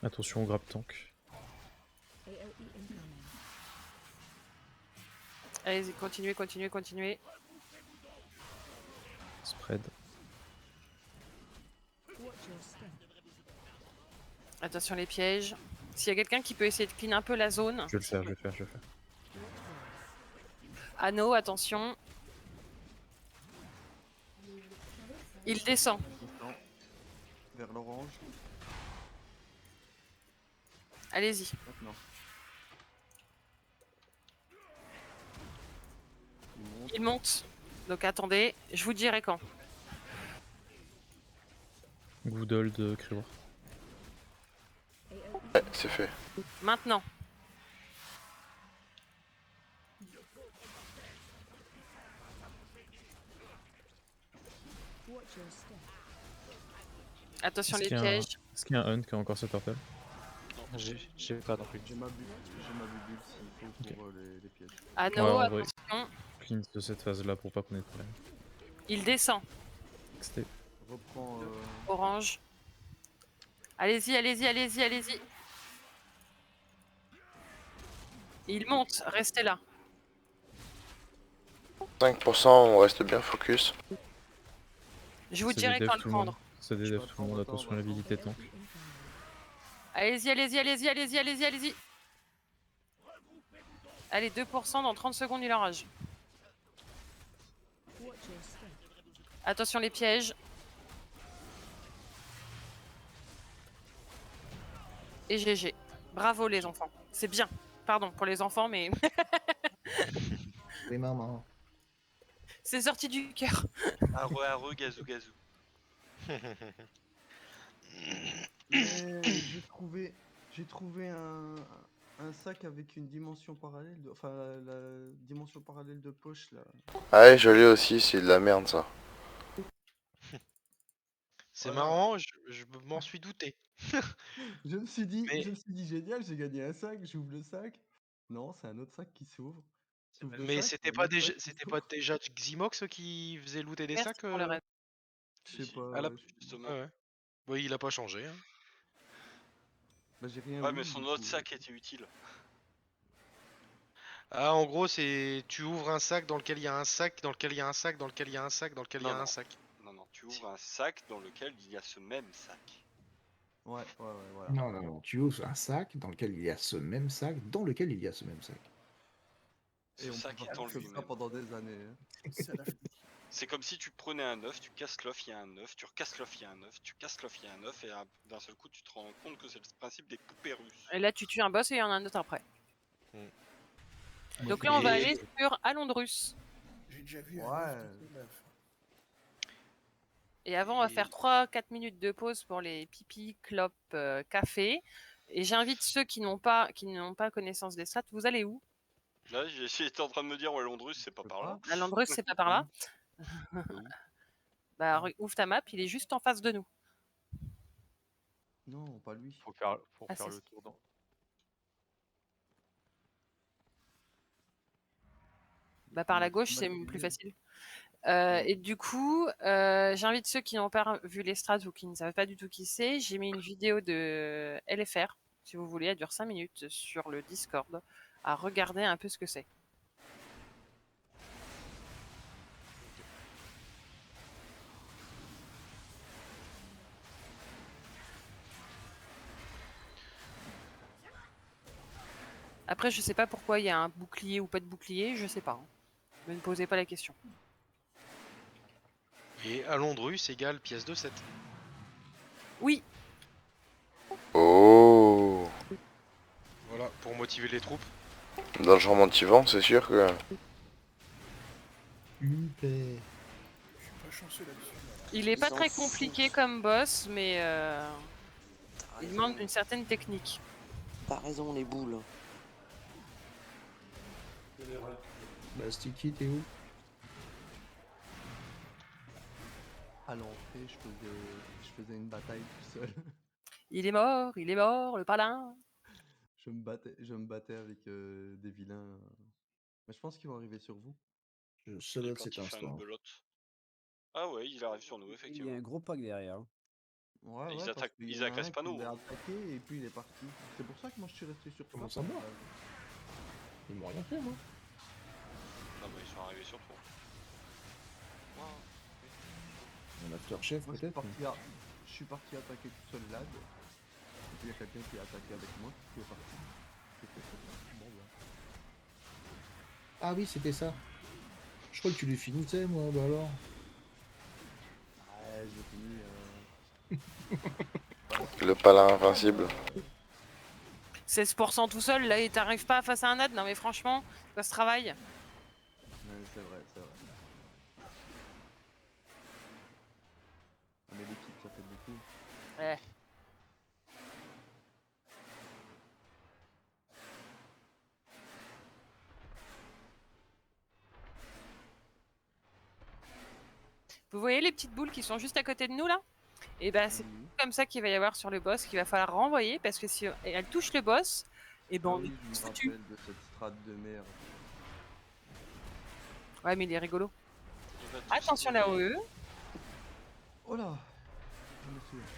Attention au grab tank. Allez-y, continuez, continuez, continuez. Spread. Attention les pièges. S'il y a quelqu'un qui peut essayer de clean un peu la zone. Je vais le faire, je vais le faire, je vais le faire. Anneau, attention. Il descend. Vers l'orange. Allez-y. Maintenant. Il monte. Donc attendez, je vous dirai quand. Good de Kriwar. Ouais, c'est fait. Maintenant. Attention les pièges. Est-ce qu'il y a un hunt qui a encore ce turtle? J'ai pas non plus. J'ai ma bubule s'il faut pour les pièges. Anneau, Ouais, en vrai, attention. clean de cette phase là pour pas qu'on ait de problème. Il descend. C'était Reprends. Orange. Allez-y, allez-y, allez-y, allez-y. Il monte, restez là. 5%, on reste bien focus. Je vous c'est dirai des quand devs le tout le monde. prendre. C'est des devs tout le monde, attention à l'habilité tank. Allez-y, allez-y, allez-y, allez-y, allez-y, allez-y. Allez, 2% dans 30 secondes, il enrage. Attention les pièges. Et GG. Bravo les enfants. C'est bien. Pardon pour les enfants, mais... Oui, maman. C'est sorti du cœur. Arre, gazou, gazou. J'ai trouvé un sac avec une dimension parallèle, enfin la dimension parallèle de poche là. Ah ouais, je l'ai aussi, c'est de la merde ça. C'est marrant, je m'en suis douté. Je me suis dit, Mais- génial, j'ai gagné un sac, j'ouvre le sac. Non, c'est un autre sac qui s'ouvre. T'ouvres le Mais sac, c'était y a pas le déjà, sac qui c'était pas s'ouvre. déjà Ximox qui faisait looter des Merci sacs pour le rêve. Je sais pas, Ah là, ouais. justement. Ouais. Oui, il a pas changé. Hein. Bah j'ai rien Ouais, vu mais du son autre coup. sac était utile. Ah, en gros, c'est tu ouvres un sac dans lequel il y a un sac, dans lequel il y a un sac, dans lequel il y a un sac, dans lequel il y Non, a un non. sac. Non, tu ouvres un sac dans lequel il y a ce même sac. Ouais, voilà. Non, non, non. Tu ouvres un sac dans lequel il y a ce même sac, dans lequel il y a ce même sac. Et Ce on peut sac partir est en comme ça lui-même. pendant des années. Hein. C'est la flic. C'est comme si tu prenais un œuf, tu casses l'œuf, il y a un œuf, tu recasses l'œuf, il y a un œuf, tu casses l'œuf, il y a un œuf, et d'un seul coup tu te rends compte que c'est le principe des poupées russes. Et là, tu tues un boss et il y en a un autre après. Mm. Donc là, on va Et- aller sur Alondrus. J'ai déjà vu Ouais. un œuf de l'œuf. Et avant, on va faire 3-4 minutes de pause pour les pipi, clopes, café. Et j'invite ceux qui n'ont pas connaissance des strats. Vous allez où? Là, j'étais en train de me dire, ouais, Londrus, c'est pas par là. Alondrus, c'est pas par là. Bah, ouvre ta map, il est juste en face de nous. Non, pas lui. Faut faire Ah, le si. tour dans. Bah, par la Ouais, gauche, bah, c'est c'est plus mieux. facile. Et du coup, j'invite ceux qui n'ont pas vu les strats ou qui ne savent pas du tout qui c'est. J'ai mis une vidéo de LFR, si vous voulez, elle dure 5 minutes sur le Discord, à regarder un peu ce que c'est. Après, je sais pas pourquoi il y a un bouclier ou pas de bouclier, je sais pas. Hein. Ne me posez pas la question. Et Alondrus égale pièce de 7. Oui. Oh. Voilà, pour motiver les troupes. Dans le champ motivant, c'est sûr que... Je suis pas chanceux là-dessus. Il est pas Ils en très foutent. compliqué comme boss, mais il demande une certaine technique. T'as raison, les boules. Bah, Sticky, t'es où? À l'entrée, je faisais une bataille tout seul. Il est mort, le paladin. je me battais avec des vilains. Mais je pense qu'ils vont arriver sur vous. Je Il solo est de cet parti faire une instant. belote. Ah ouais, il arrive sur nous, Il y a effectivement. un gros pack derrière. Hein. Ouais, Ils ouais, parce attaquent- qu'il ils y en a agressent un pas qui nous, l'a hein. attaqué et puis il est parti. C'est pour ça que moi je suis resté sur Comment toi. ça, moi Ils m'ont rien fait, moi. Non, mais ils sont arrivés sur toi. Mon after-chef, Moi, peut-être. je suis parti attaquer tout seul Lad. Et puis il y a quelqu'un qui a attaqué avec moi qui est parti. C'était ça. Bon, bah. Ah oui, c'était ça. Je crois que tu les finissais, moi, bah alors. Ouais, j'ai fini. Le paladin invincible. 16% tout seul, là, et t'arrives pas face à un ad. Non, mais franchement, ça se travaille. Ouais, c'est vrai. Mais l'équipe, ça fait beaucoup. Ouais. Vous voyez les petites boules qui sont juste à côté de nous là? Et ben c'est comme ça qu'il va y avoir sur le boss qu'il va falloir renvoyer parce que si elle touche le boss, et ben Ah on oui, est je me tous foutus. rappelle de cette strate de merde. Ouais, mais il est rigolo. Il va tous Attention là tirer. haut. Oh là je me suis...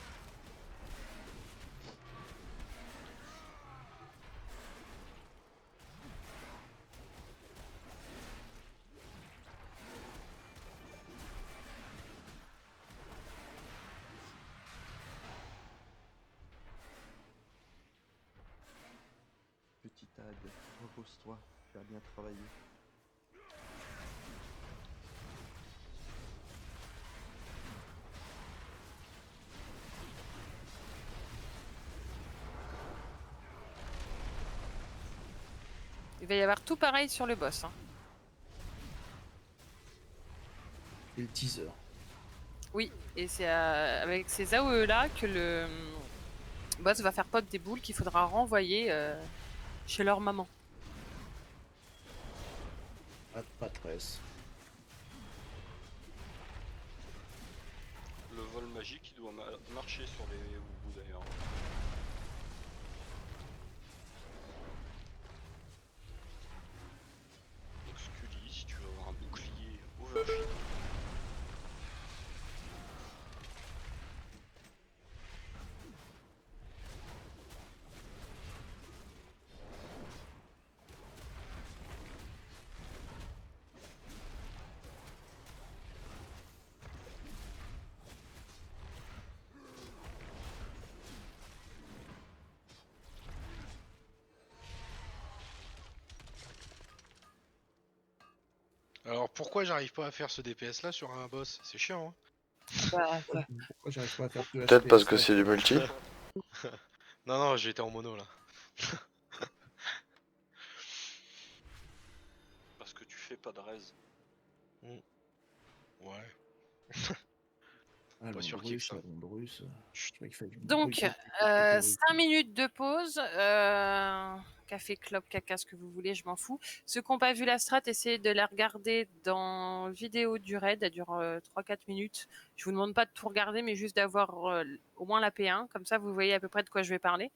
Petit Ad, repose-toi, tu as bien travaillé. Il va y avoir tout pareil sur le boss. Hein. Et le teaser. Oui, et c'est avec ces AOE là que le boss va faire pop des boules qu'il faudra renvoyer chez leur maman. Pas de presse. Le vol magique, il doit marcher sur les Oubou d'ailleurs. Alors pourquoi j'arrive pas à faire ce DPS là sur un boss? C'est chiant, hein. Bah, Pourquoi j'arrive pas à faire plus Peut-être parce HPS que là c'est du multi. Non, non, j'étais en mono là. Parce que tu fais pas de raise. Ouais. Ah, Pas sûr qu'il y ait que ça. la Londrus. Je crois qu'il fallait que je me Donc, brûle quelques 5 minutes de pause. Café, clope, caca, ce que vous voulez, je m'en fous. Ceux qui n'ont pas vu la strat, essayez de la regarder dans vidéo du raid. Elle dure 3-4 minutes. Je vous demande pas de tout regarder, mais juste d'avoir au moins la P1. Comme ça, vous voyez à peu près de quoi je vais parler.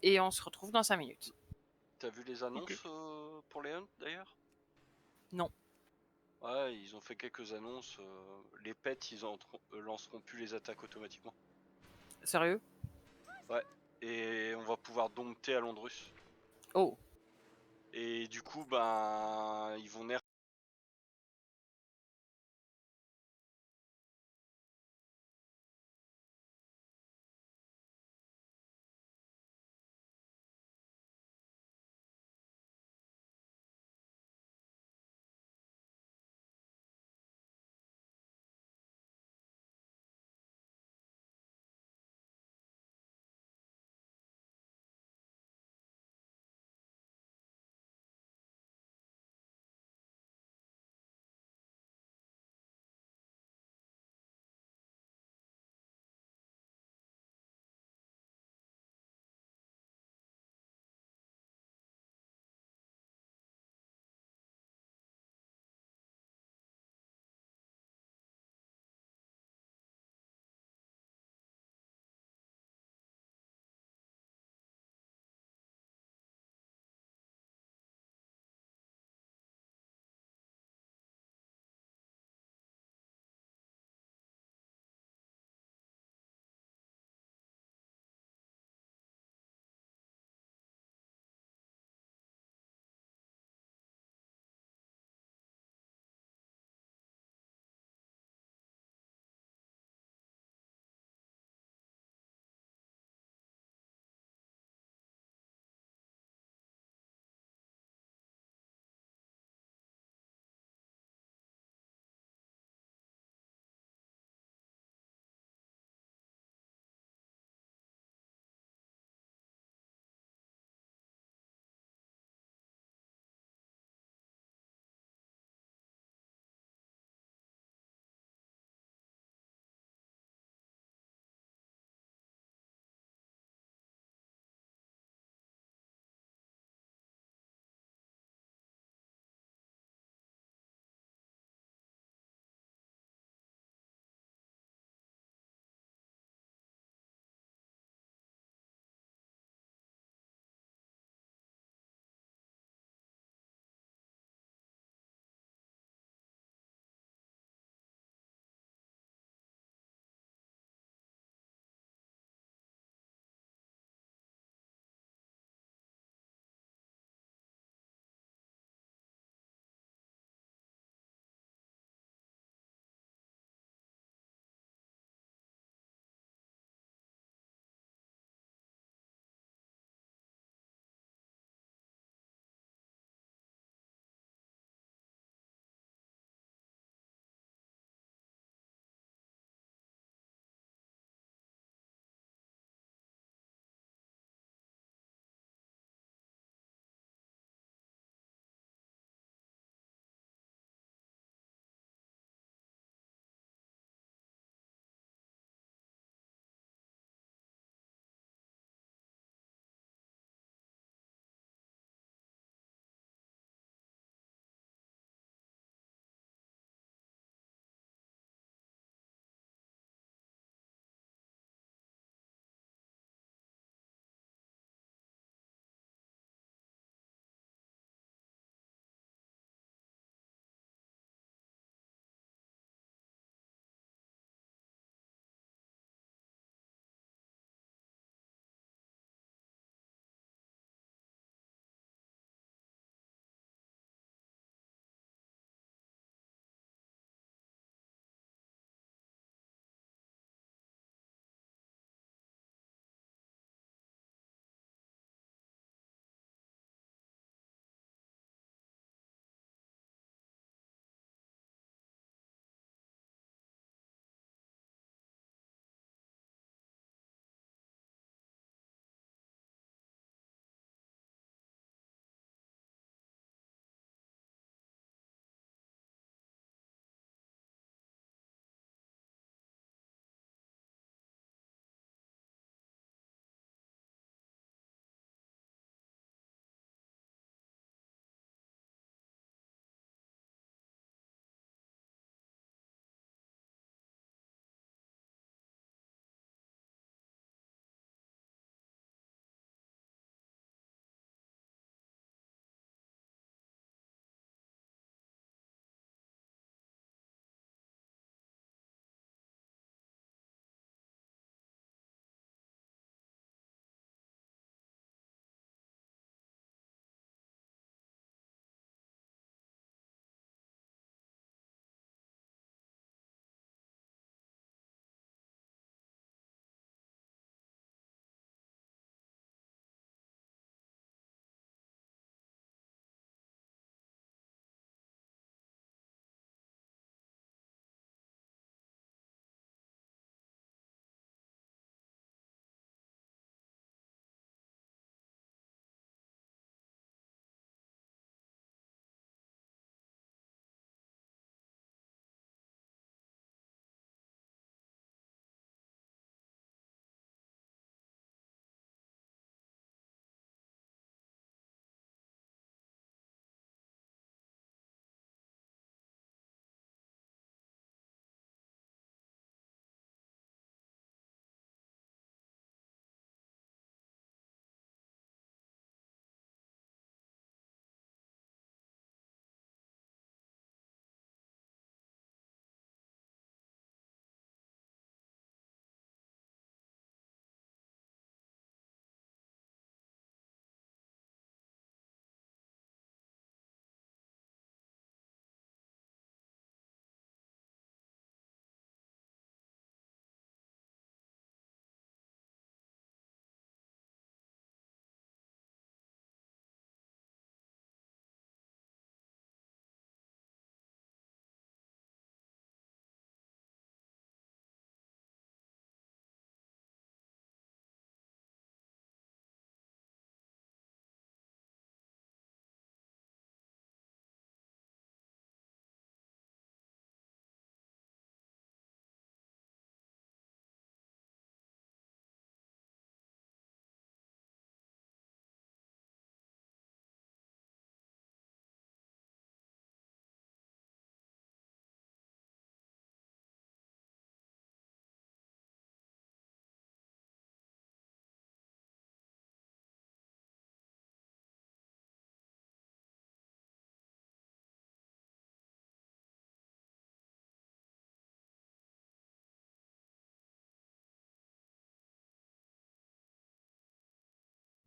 Et on se retrouve dans 5 minutes. T'as vu les annonces pour les hunts d'ailleurs? Non. Ouais, ils ont fait quelques annonces. Les pets, ils lanceront plus les attaques automatiquement. Sérieux? Ouais. Et on va pouvoir dompter à Londrus. Oh. Et du coup, ben, ils vont nerf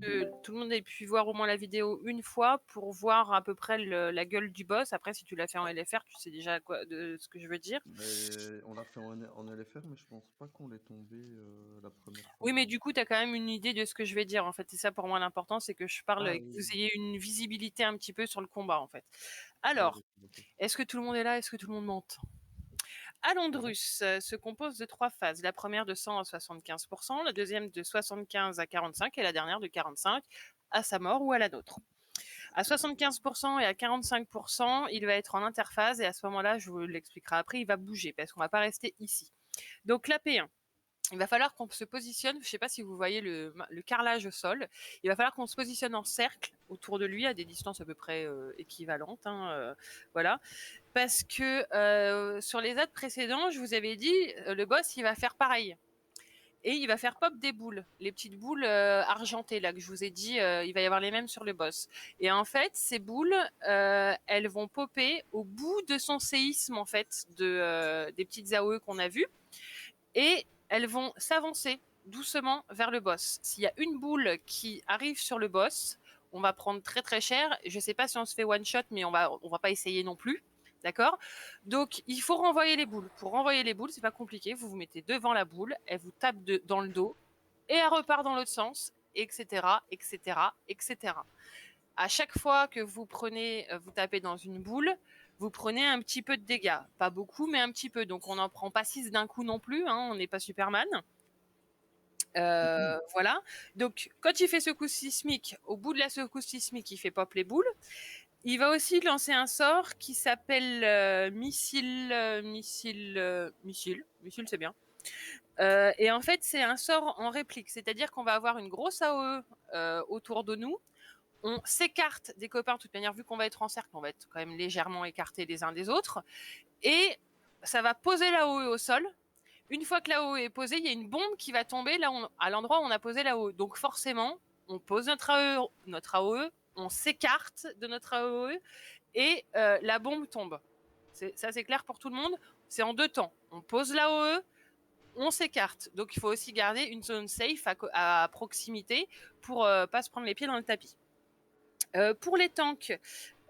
que tout le monde ait pu voir au moins la vidéo une fois pour voir à peu près la gueule du boss. Après, si tu l'as fait en LFR, tu sais déjà de ce que je veux dire. Mais on l'a fait en LFR, mais je pense pas qu'on l'ait tombé la première fois. Oui, mais du coup, tu as quand même une idée de ce que je vais dire. En fait, c'est ça pour moi l'important, c'est que je parle et que vous ayez une visibilité un petit peu sur le combat, en fait. Alors, est-ce que tout le monde est là? Est-ce que tout le monde m'entend? Alondrus se compose de 3 phases. La première de 100 à 75%, la deuxième de 75 à 45 et la dernière de 45 à sa mort ou à la nôtre. À 75% et à 45%, il va être en interphase et à ce moment-là, je vous l'expliquerai après, il va bouger parce qu'on ne va pas rester ici. Donc la P1, il va falloir qu'on se positionne, je ne sais pas si vous voyez le carrelage au sol, il va falloir qu'on se positionne en cercle autour de lui à des distances à peu près équivalentes. Voilà. Parce que sur les ads précédents, je vous avais dit, le boss, il va faire pareil. Et il va faire pop des boules, les petites boules argentées là que je vous ai dit, il va y avoir les mêmes sur le boss. Et en fait, ces boules, elles vont popper au bout de son séisme en fait, des petites AOE qu'on a vues, et elles vont s'avancer doucement vers le boss. S'il y a une boule qui arrive sur le boss, on va prendre très très cher. Je sais pas si on se fait one shot, mais on va pas essayer non plus. D'accord? Donc, il faut renvoyer les boules. Pour renvoyer les boules, c'est pas compliqué. Vous vous mettez devant la boule, elle vous tape dans le dos, et elle repart dans l'autre sens, etc., etc., etc. À chaque fois que vous tapez dans une boule, vous prenez un petit peu de dégâts. Pas beaucoup, mais un petit peu. Donc, on n'en prend pas 6 d'un coup non plus. On n'est pas Superman. Voilà. Donc, quand il fait secousse sismique, au bout de la secousse sismique, il fait pop les boules. Il va aussi lancer un sort qui s'appelle missile, c'est bien. Et en fait, c'est un sort en réplique, c'est-à-dire qu'on va avoir une grosse AOE autour de nous. On s'écarte des copains, de toute manière, vu qu'on va être en cercle, on va être quand même légèrement écartés les uns des autres. Et ça va poser l'AOE au sol. Une fois que l'AOE est posée, il y a une bombe qui va tomber là à l'endroit où on a posé l'AOE. Donc forcément, on pose notre AOE, on s'écarte de notre AOE et la bombe tombe. Ça, c'est clair pour tout le monde. C'est en 2 temps. On pose l'AOE, on s'écarte. Donc, il faut aussi garder une zone safe à proximité pour pas se prendre les pieds dans le tapis. Pour les tanks,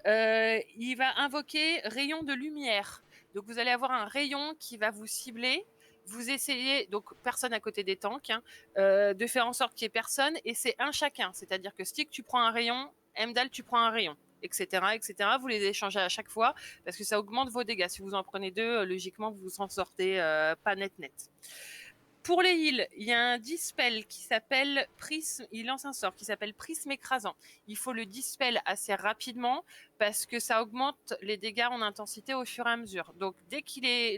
il va invoquer rayon de lumière. Donc, vous allez avoir un rayon qui va vous cibler. Vous essayez, donc personne à côté des tanks, de faire en sorte qu'il n'y ait personne, et c'est un chacun. C'est-à-dire que Stick, tu prends un rayon, Emdal, tu prends un rayon, etc., etc. Vous les échangez à chaque fois, parce que ça augmente vos dégâts. Si vous en prenez 2, logiquement, vous vous en sortez pas net. Pour les heals, il y a un dispel qui s'appelle Prisme. Il lance un sort qui s'appelle Prisme écrasant. Il faut le dispel assez rapidement parce que ça augmente les dégâts en intensité au fur et à mesure. Donc, dès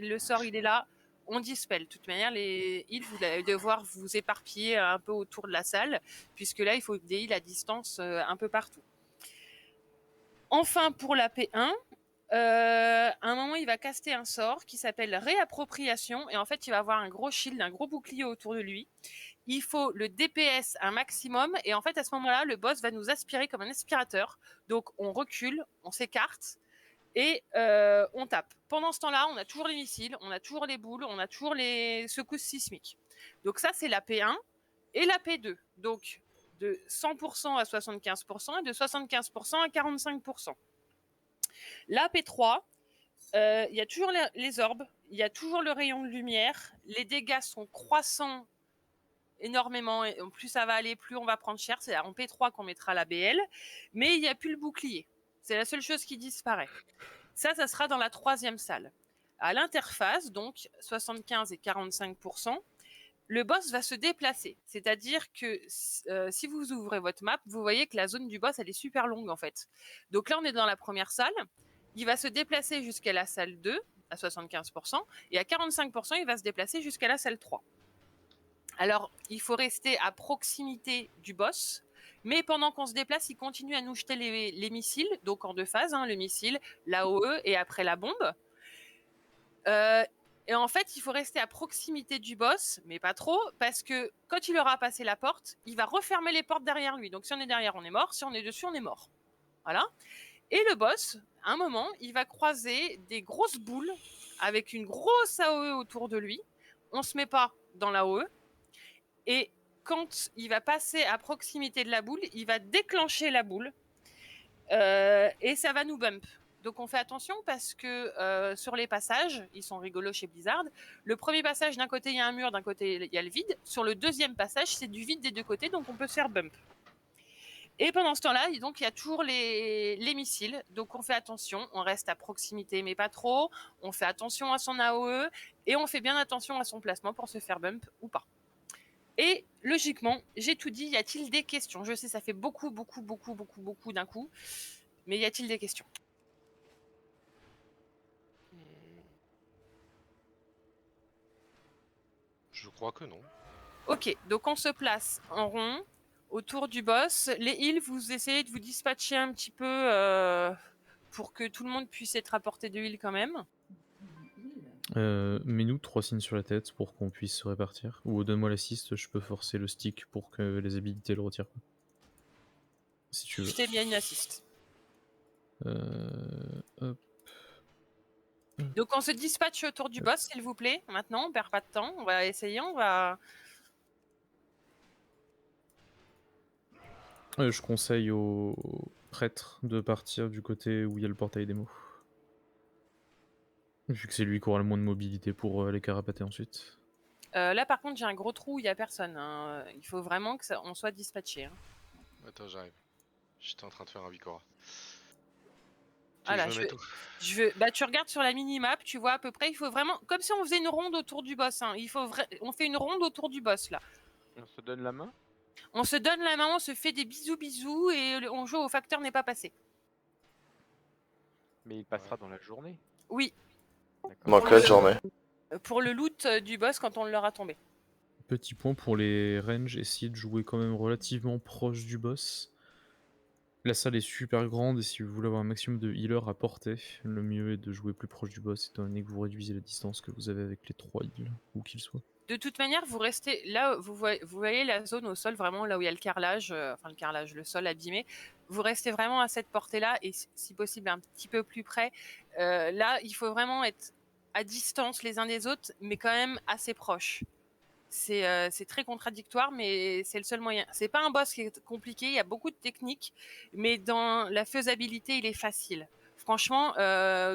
le sort il est là, on dispel. De toute manière, les heals, vous allez devoir vous éparpiller un peu autour de la salle, puisque là, il faut des heals à distance un peu partout. Enfin, pour la P1, à un moment, il va caster un sort qui s'appelle Réappropriation, et en fait, il va avoir un gros shield, un gros bouclier autour de lui. Il faut le DPS un maximum, et en fait, à ce moment-là, le boss va nous aspirer comme un aspirateur. Donc, on recule, on s'écarte, et on tape. Pendant ce temps-là, on a toujours les missiles, on a toujours les boules, on a toujours les secousses sismiques. Donc ça, c'est la P1 et la P2. Donc, de 100% à 75% et de 75% à 45%. La P3, il y a toujours les orbes, il y a toujours le rayon de lumière, les dégâts sont croissants énormément, et plus ça va aller, plus on va prendre cher. C'est en P3 qu'on mettra la BL, mais il n'y a plus le bouclier. C'est la seule chose qui disparaît. Ça sera dans la 3e salle. À l'interface, donc 75 et 45%, le boss va se déplacer. C'est-à-dire que si vous ouvrez votre map, vous voyez que la zone du boss, elle est super longue en fait. Donc là, on est dans la première salle. Il va se déplacer jusqu'à la salle 2, à 75%, et à 45%, il va se déplacer jusqu'à la salle 3. Alors, il faut rester à proximité du boss, mais pendant qu'on se déplace, il continue à nous jeter les missiles, donc en 2 phases, le missile, l'AOE et après la bombe. Et en fait, il faut rester à proximité du boss, mais pas trop, parce que quand il aura passé la porte, il va refermer les portes derrière lui. Donc si on est derrière, on est mort. Si on est dessus, on est mort. Voilà. Et le boss, à un moment, il va croiser des grosses boules avec une grosse AOE autour de lui. On se met pas dans l'AOE. Et quand il va passer à proximité de la boule, il va déclencher la boule et ça va nous bump. Donc on fait attention parce que sur les passages, ils sont rigolos chez Blizzard. Le premier passage, d'un côté il y a un mur, d'un côté il y a le vide. Sur le deuxième passage, c'est du vide des deux côtés, donc on peut se faire bump. Et pendant ce temps-là, donc il y a toujours les missiles. Donc on fait attention, on reste à proximité mais pas trop. On fait attention à son AOE et on fait bien attention à son placement pour se faire bump ou pas. Et logiquement, j'ai tout dit. Y a-t-il des questions? Je sais, ça fait beaucoup d'un coup, mais y a-t-il des questions? Je crois que non. Ok, donc on se place en rond autour du boss. Les heals, vous essayez de vous dispatcher un petit peu pour que tout le monde puisse être apporté de heal quand même. Mets-nous 3 signes sur la tête pour qu'on puisse se répartir. Ou donne-moi l'assist, je peux forcer le stick pour que les habilités le retirent. Si tu veux. Je t'ai bien une assist. Hop. Donc on se dispatche autour du boss, s'il vous plaît. Maintenant, on perd pas de temps. On va essayer, on va... Je conseille aux prêtres de partir du côté où il y a le portail des mots. Vu que c'est lui qui aura le moins de mobilité pour les carapater ensuite. Là par contre j'ai un gros trou, il n'y a personne. Hein. Il faut vraiment que on soit dispatché. Hein. Attends, j'arrive. J'étais en train de faire un Vicora. Voilà, bah, tu regardes sur la mini-map, tu vois à peu près, il faut vraiment... Comme si on faisait une ronde autour du boss. Hein. On fait une ronde autour du boss là. On se donne la main? On se donne la main, on se fait des bisous et on joue au facteur n'est pas passé. Mais il passera dans la journée? Oui. Dans quelle journée? Pour le loot du boss quand on l'aura tombé. Petit point pour les ranges, essayez de jouer quand même relativement proche du boss. La salle est super grande et si vous voulez avoir un maximum de healers à portée, le mieux est de jouer plus proche du boss étant donné que vous réduisez la distance que vous avez avec les 3 heals, où qu'ils soient. De toute manière, vous restez là, vous voyez la zone au sol, vraiment là où il y a le carrelage, le sol abîmé. Vous restez vraiment à cette portée-là et si possible un petit peu plus près. Là, il faut vraiment être à distance les uns des autres, mais quand même assez proche. C'est très contradictoire, mais c'est le seul moyen. C'est pas un boss qui est compliqué, il y a beaucoup de techniques, mais dans la faisabilité, il est facile. Franchement,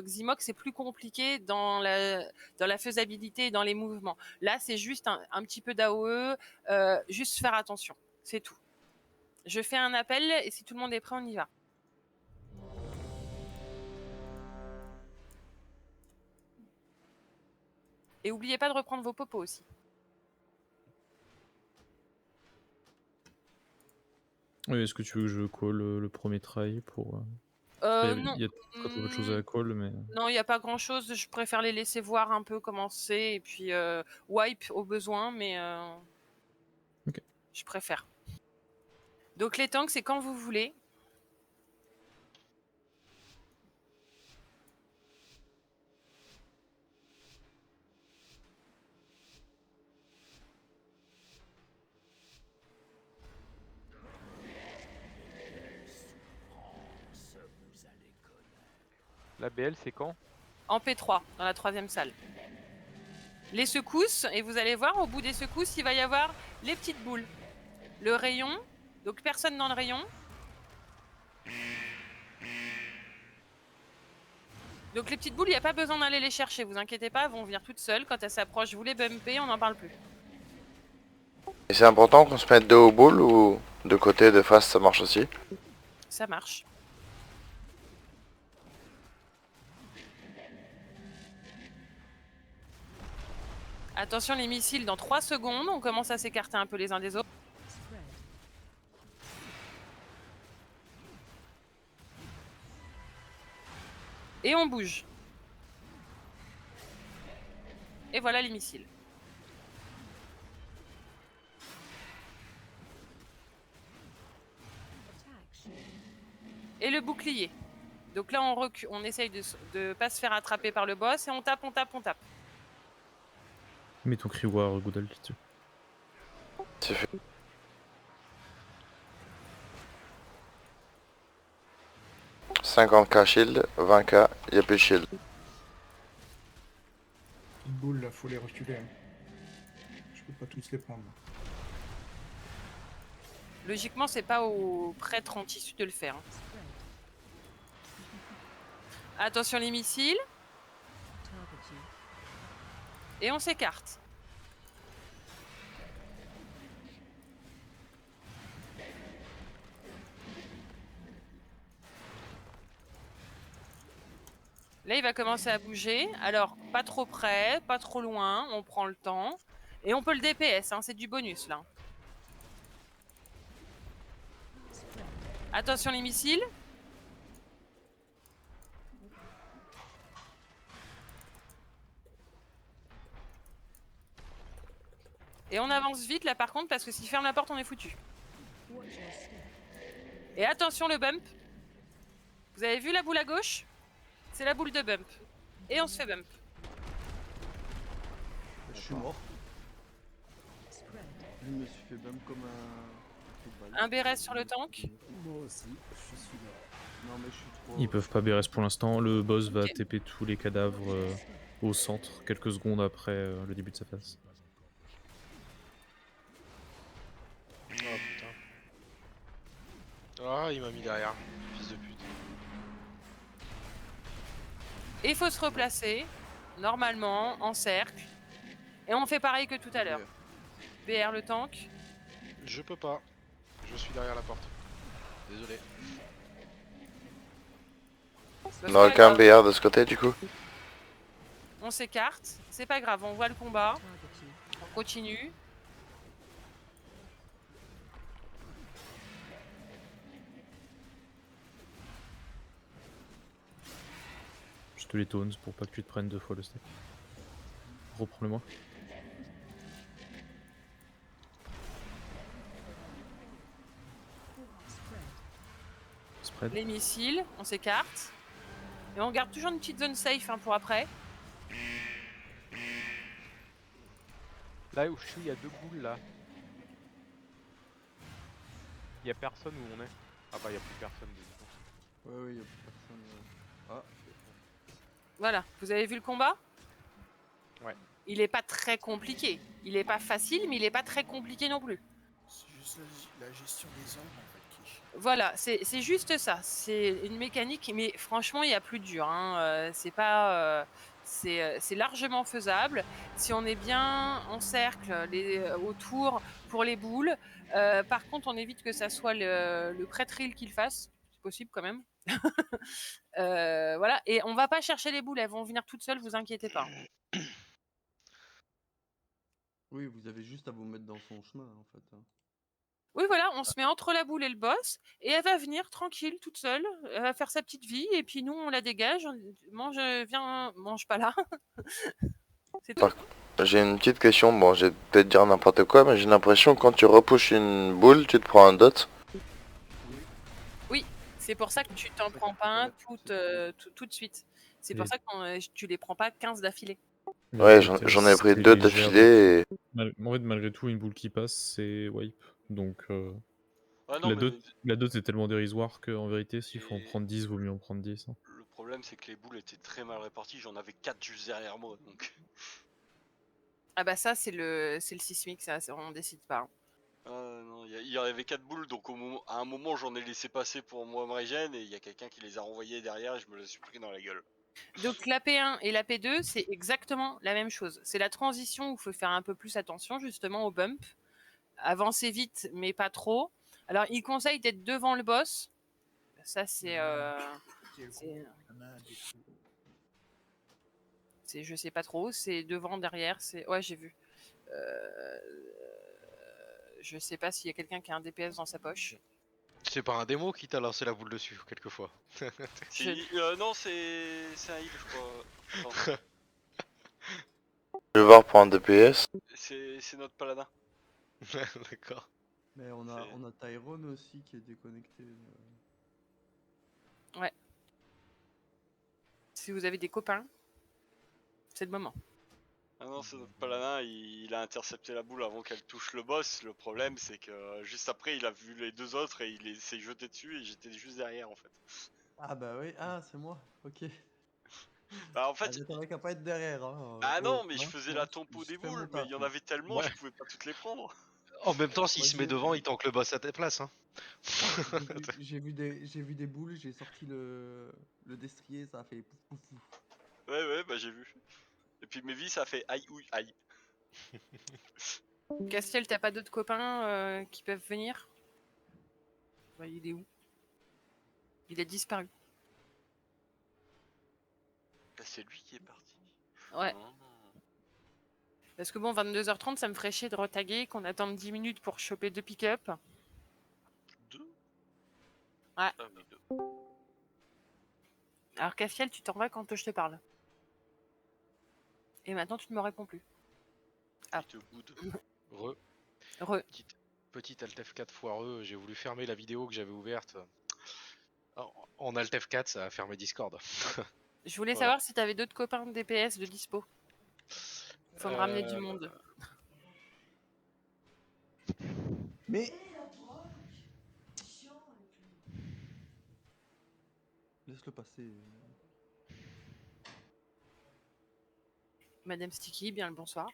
Ximox, c'est plus compliqué dans la faisabilité et dans les mouvements. Là, c'est juste un petit peu d'AOE, juste faire attention. C'est tout. Je fais un appel et si tout le monde est prêt, on y va. Et n'oubliez pas de reprendre vos popos aussi. Oui, est-ce que tu veux que je call le premier try pour... Non. Il y a pas trop de choses à call, mais... Non, il n'y a pas grand-chose. Je préfère les laisser voir un peu comment c'est et puis wipe au besoin, mais Ok. Je préfère. Donc les tanks, c'est quand vous voulez. La BL, c'est quand? En P3, dans la 3e salle. Les secousses, et vous allez voir, au bout des secousses, il va y avoir les petites boules. Le rayon, donc personne dans le rayon. Donc les petites boules, il n'y a pas besoin d'aller les chercher, vous inquiétez pas, elles vont venir toutes seules. Quand elles s'approchent, vous les bumpez, on n'en parle plus. Et c'est important qu'on se mette dos aux boules ou de côté, de face, ça marche aussi? Ça marche. Attention les missiles, dans 3 secondes, on commence à s'écarter un peu les uns des autres. Et on bouge. Et voilà les missiles. Et le bouclier. Donc là on recule, on essaye de pas se faire attraper par le boss et on tape, on tape, on tape. Mets ton cri war, Goodal, dessus. C'est fait. « 50k shield, 20k, y'a plus de shield. » Une boule là, faut les reculer. Hein. Je peux pas tous les prendre. Logiquement, c'est pas au prêtre en tissu de le faire. Hein. Attention les missiles. Et on s'écarte. Là, il va commencer à bouger. Alors, pas trop près, pas trop loin. On prend le temps. Et on peut le DPS, hein, c'est du bonus, là. Attention les missiles. Et on avance vite, là, par contre, parce que s'il ferme la porte, on est foutu. Et attention le bump. Vous avez vu la boule à gauche? C'est la boule de bump. Et on se fait bump. Je suis mort. Je me suis fait bump comme un... Un BRS sur le tank. Moi aussi, je suis mort. Non mais je suis trop... Ils peuvent pas BRS pour l'instant. Le boss va Ok. TP tous les cadavres au centre quelques secondes après le début de sa phase. Oh putain. Ah, il m'a mis derrière, fils de pute. Et il faut se replacer, normalement, en cercle. Et on fait pareil que tout à l'heure. BR le tank. Je peux pas. Je suis derrière la porte. Désolé. On n'a aucun BR de ce côté du coup. On s'écarte, c'est pas grave, on voit le combat. On continue. Je te les tones pour pas que tu te prennes 2 fois le stack. Reprends-le-moi. Spread. Les missiles, on s'écarte. Et on garde toujours une petite zone safe hein, pour après. Là où je suis, il y a 2 boules là. Il y a personne où on est. Ah bah il y a plus personne de toute façon. Ouais, il y a plus personne. Ah. Voilà, vous avez vu le combat? Ouais. Il est pas très compliqué. Il est pas facile, mais il est pas très compliqué non plus. C'est juste la gestion des armes en fait qui. Voilà, c'est juste ça. C'est une mécanique, mais franchement, il y a plus dur. Hein. C'est pas, c'est largement faisable si on est bien en cercle autour pour les boules. Par contre, on évite que ça soit le prêtre-il qui le fasse, c'est possible quand même. Voilà, et on va pas chercher les boules, elles vont venir toutes seules, vous inquiétez pas. Oui, vous avez juste à vous mettre dans son chemin en fait. Hein. Oui, voilà, on se met entre la boule et le boss, et elle va venir tranquille, toute seule, elle va faire sa petite vie, et puis nous, on la dégage, mange pas là. C'est tout. J'ai une petite question, bon je vais peut-être dire n'importe quoi, mais j'ai l'impression que quand tu repousses une boule, tu te prends un dot. Oui, c'est pour ça que tu t'en prends pas un tout de suite. C'est pour ça que tu les prends pas 15 d'affilée. Ouais, j'en ai pris 2 d'affilée et... En fait, malgré tout, une boule qui passe, c'est wipe. Donc, Ouais, non, la dot est tellement dérisoire qu'en vérité, s'il faut en prendre 10, vaut mieux en prendre 10. Hein. Le problème, c'est que les boules étaient très mal réparties. J'en avais 4 juste derrière moi, donc... Ah bah ça, c'est le sismique, ça, on décide pas. Hein. Non, il y avait 4 boules, donc à un moment, j'en ai laissé passer pour moi me régène, et il y a quelqu'un qui les a renvoyées derrière, et je me les suis pris dans la gueule. Donc la P1 et la P2, c'est exactement la même chose. C'est la transition où il faut faire un peu plus attention justement au bump. Avancer vite, mais pas trop. Alors, il conseille d'être devant le boss. Ça, c'est... je sais pas trop. C'est devant, derrière. Ouais, j'ai vu. Je sais pas s'il y a quelqu'un qui a un DPS dans sa poche. C'est pas un démo qui t'a lancé la boule dessus, quelquefois. Non, c'est un heal, je crois. Je vais voir pour un DPS. C'est notre paladin. D'accord. Mais on a Tyrone aussi qui est déconnecté. Ouais. Si vous avez des copains, c'est le moment. Ah non, c'est notre paladin, il a intercepté la boule avant qu'elle touche le boss. Le problème, c'est que juste après, il a vu les 2 autres et il s'est jeté dessus et j'étais juste derrière en fait. Ah bah oui, c'est moi, ok. Bah en fait... j'attendais qu'à pas être derrière. Hein. Ah non, mais je faisais la tempo des boules, mais il y en avait tellement, Ouais. je pouvais pas toutes les prendre. En même temps, s'il Moi, se met devant, il tank le boss à ta place. Hein. j'ai vu des boules, j'ai sorti le destrier, ça a fait pouf pouf pouf. Ouais, bah j'ai vu. Et puis mes vies, ça a fait aïe ouïe aïe. Castiel, t'as pas d'autres copains qui peuvent venir? Bah, il est où? Il a disparu. Bah, c'est lui qui est parti. Ouais. Oh. Parce que bon, 22h30, ça me ferait chier de retaguer, qu'on attende 10 minutes pour choper 2 pick-up. 2? Ouais. Ah oui, 2. Alors Castiel, tu t'en vas quand je te parle. Et maintenant, tu ne me réponds plus. Ah. Re. Petit Alt F4 foireux, j'ai voulu fermer la vidéo que j'avais ouverte. En Alt F4, ça a fermé Discord. Je voulais Voilà. savoir si t'avais d'autres copains de DPS de dispo. Faut me ramener du monde. Mais Laisse-le passer. Madame Sticky, bien le bonsoir.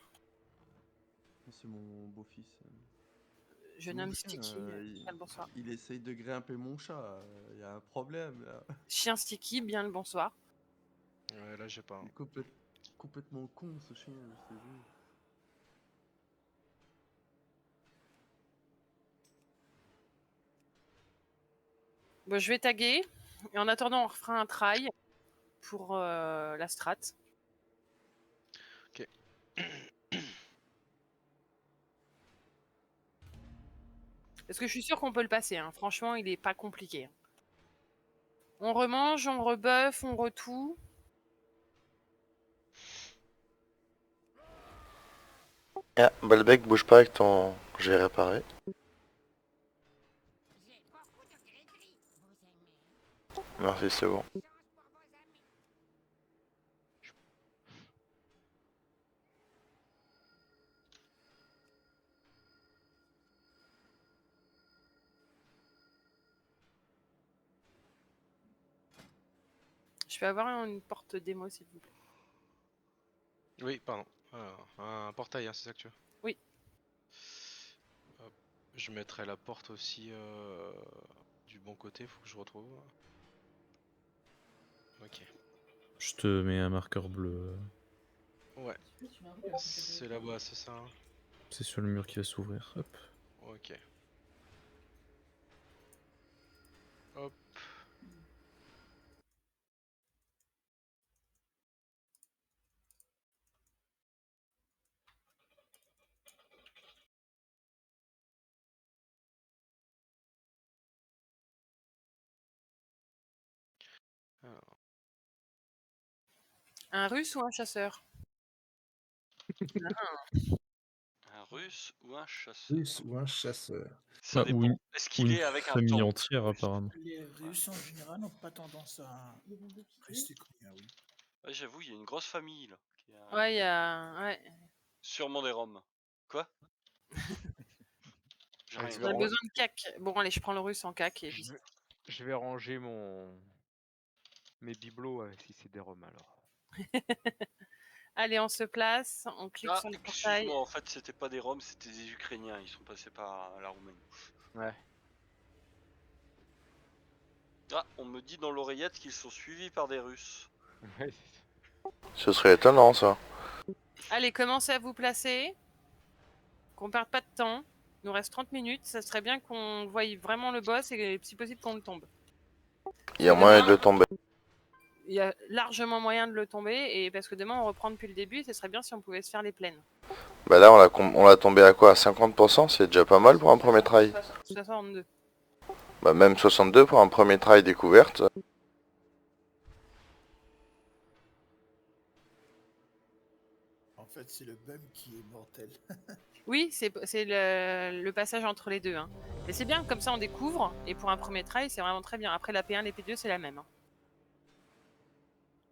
C'est mon beau-fils. Jeune homme Mon chien, Sticky, bien le bonsoir. il essaye de grimper mon chat. Il y a un problème là. Chien Sticky, bien le bonsoir. Ouais, là, j'ai pas. Il est complètement con ce chien, je te jure. Bon, je vais taguer. Et en attendant, on refera un try pour la strat. Ok. Parce que je suis sûr qu'on peut le passer. Hein. Franchement, il est pas compliqué. On remange, on rebuff, on retout. Ah, Balbec, bouge pas avec ton... J'ai réparé. Merci, c'est bon. Je vais avoir une porte démo, s'il vous plaît. Oui, pardon. Un portail, hein, c'est ça que tu veux? Oui. Hop. Je mettrai la porte aussi du bon côté, faut que je retrouve. Ok. Je te mets un marqueur bleu. Ouais. C'est là-bas, c'est ça. Hein. C'est sur le mur qui va s'ouvrir. Hop. Ok. Hop. Alors. Un russe ou un chasseur? Un russe ou un chasseur? Russe ou un chasseur. Ça Bah, ou dépend. Est-ce ou qu'il une est avec un famille taunt? entière, apparemment. Les Russes en général n'ont pas tendance à rester comme ça, oui. Ouais, j'avoue, il y a une grosse famille là. Ouais, il y a... Ouais. Sûrement des Roms. Quoi? J'ai Ouais, rien On a dit. besoin de cac. Bon, allez, je prends le russe en cac. Et... Je vais ranger mes bibelots si c'est des roms alors. Allez, on se place, on clique Ah, sur le portail. excuse-moi, en fait, c'était pas des Roms, c'était des Ukrainiens. Ils sont passés par la Roumanie. Ouais. Ah, on me dit dans l'oreillette qu'ils sont suivis par des Russes. Ouais, Ce serait étonnant, ça. Allez, commencez à vous placer. Qu'on perde pas de temps. Il nous reste 30 minutes. Ça serait bien qu'on voie vraiment le boss et si possible qu'on le tombe. Il y a moyen de le tomber. Il y a largement moyen de le tomber et parce que demain on reprend depuis le début, ce serait bien si on pouvait se faire les plaines. Bah là, on l'a tombé à quoi? À 50%? C'est déjà pas mal pour un premier try. 62. Bah même 62 pour un premier try découverte. En fait, c'est le bum qui est mortel. Oui, c'est le passage entre les deux. Hein. Mais c'est bien, comme ça on découvre et pour un premier try, c'est vraiment très bien. Après la P1 et P2, c'est la même. Hein.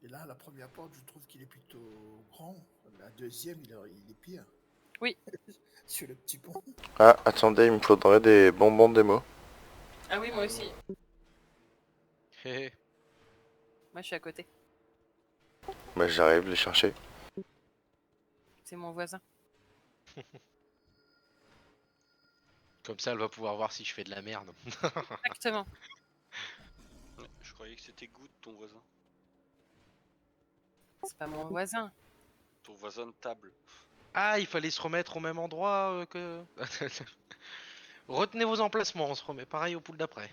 Et là, la première porte, je trouve qu'il est plutôt grand. La deuxième, il est pire. Oui. Sur le petit pont. Ah, attendez, il me faudrait des bonbons démo. Ah oui, moi aussi. Hé. Moi, je suis à côté. Bah j'arrive les chercher. C'est mon voisin. Comme ça, elle va pouvoir voir si je fais de la merde. Exactement. Ouais, je croyais que c'était Good, ton voisin. C'est pas mon voisin. Ton voisin de table. Ah, il fallait se remettre au même endroit que... Retenez vos emplacements, on se remet pareil au pool d'après.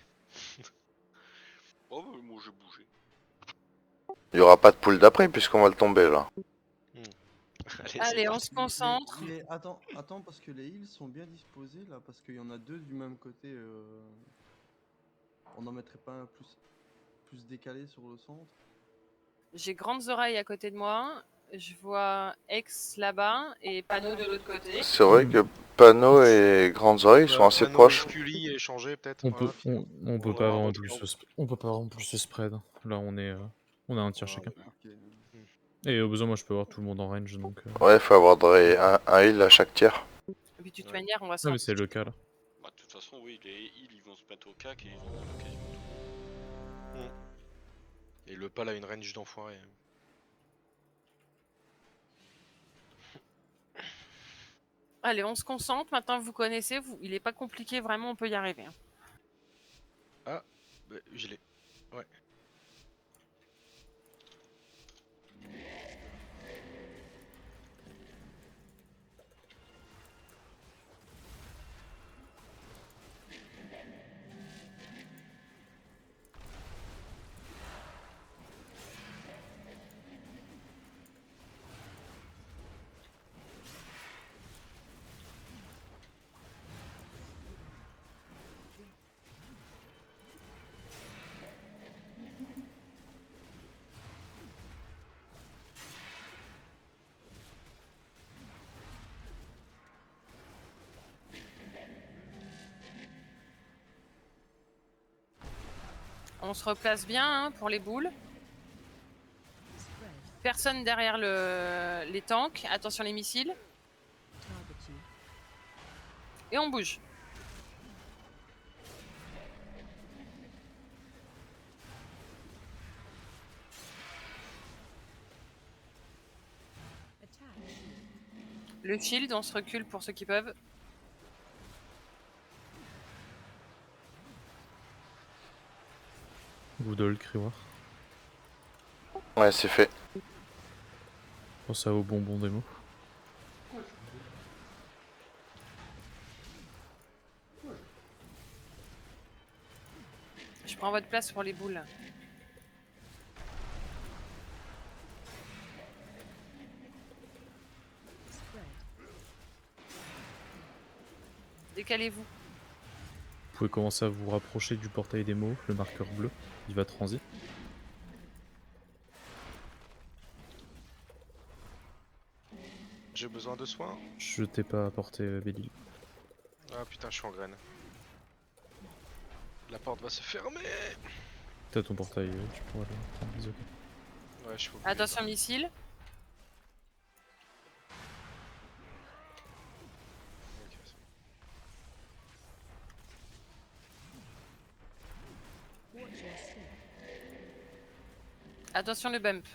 Oh, bah, moi j'ai bougé. Il y aura pas de poule d'après puisqu'on va le tomber là. Allez, Allez, on se Les- concentre. Attends, parce que les heals sont bien disposés là, parce qu'il y en a deux du même côté. On n'en mettrait pas un plus décalé sur le centre? J'ai grandes oreilles à côté de moi. Je vois Ex là-bas et Panneau de l'autre côté. C'est vrai que Panneau et Grandes Oreilles sont assez proches. Scully et changer peut-être. On voilà, peut, puis on peut on pas aura vraiment notre plus temps. on peut pas vraiment plus se spread. Là, on a un tir chacun. Ok. Et au besoin, moi, je peux avoir tout le monde en range, donc. Ouais, faut avoir un heal à chaque tir. Et puis de toute manière, on va se Ouais, mais c'est le cas là. Bah, de toute façon, oui, les heals ils vont se mettre au cac et ils vont quasiment tout. Et le pal a une range d'enfoiré. Allez, on se concentre. Maintenant, vous connaissez. Il est pas compliqué, vraiment, on peut y arriver. Hein. Ah, bah, je l'ai. Ouais. On se replace bien hein, pour les boules. Personne derrière les tanks. Attention les missiles. Et on bouge. Le shield, on se recule pour ceux qui peuvent. Goodall, Kriwar. Ouais, c'est fait. Pense à au bonbon démo. Je prends votre place pour les boules. Décalez-vous. Vous pouvez commencer à vous rapprocher du portail démo, le marqueur bleu. Il va transit. J'ai besoin de soins. Je t'ai pas apporté Bélil. Ah putain, je suis en graine. La porte va se fermer. T'as ton portail, tu pourras le prendre, désolé. Ouais, je suis Attention missile. Attention le bump.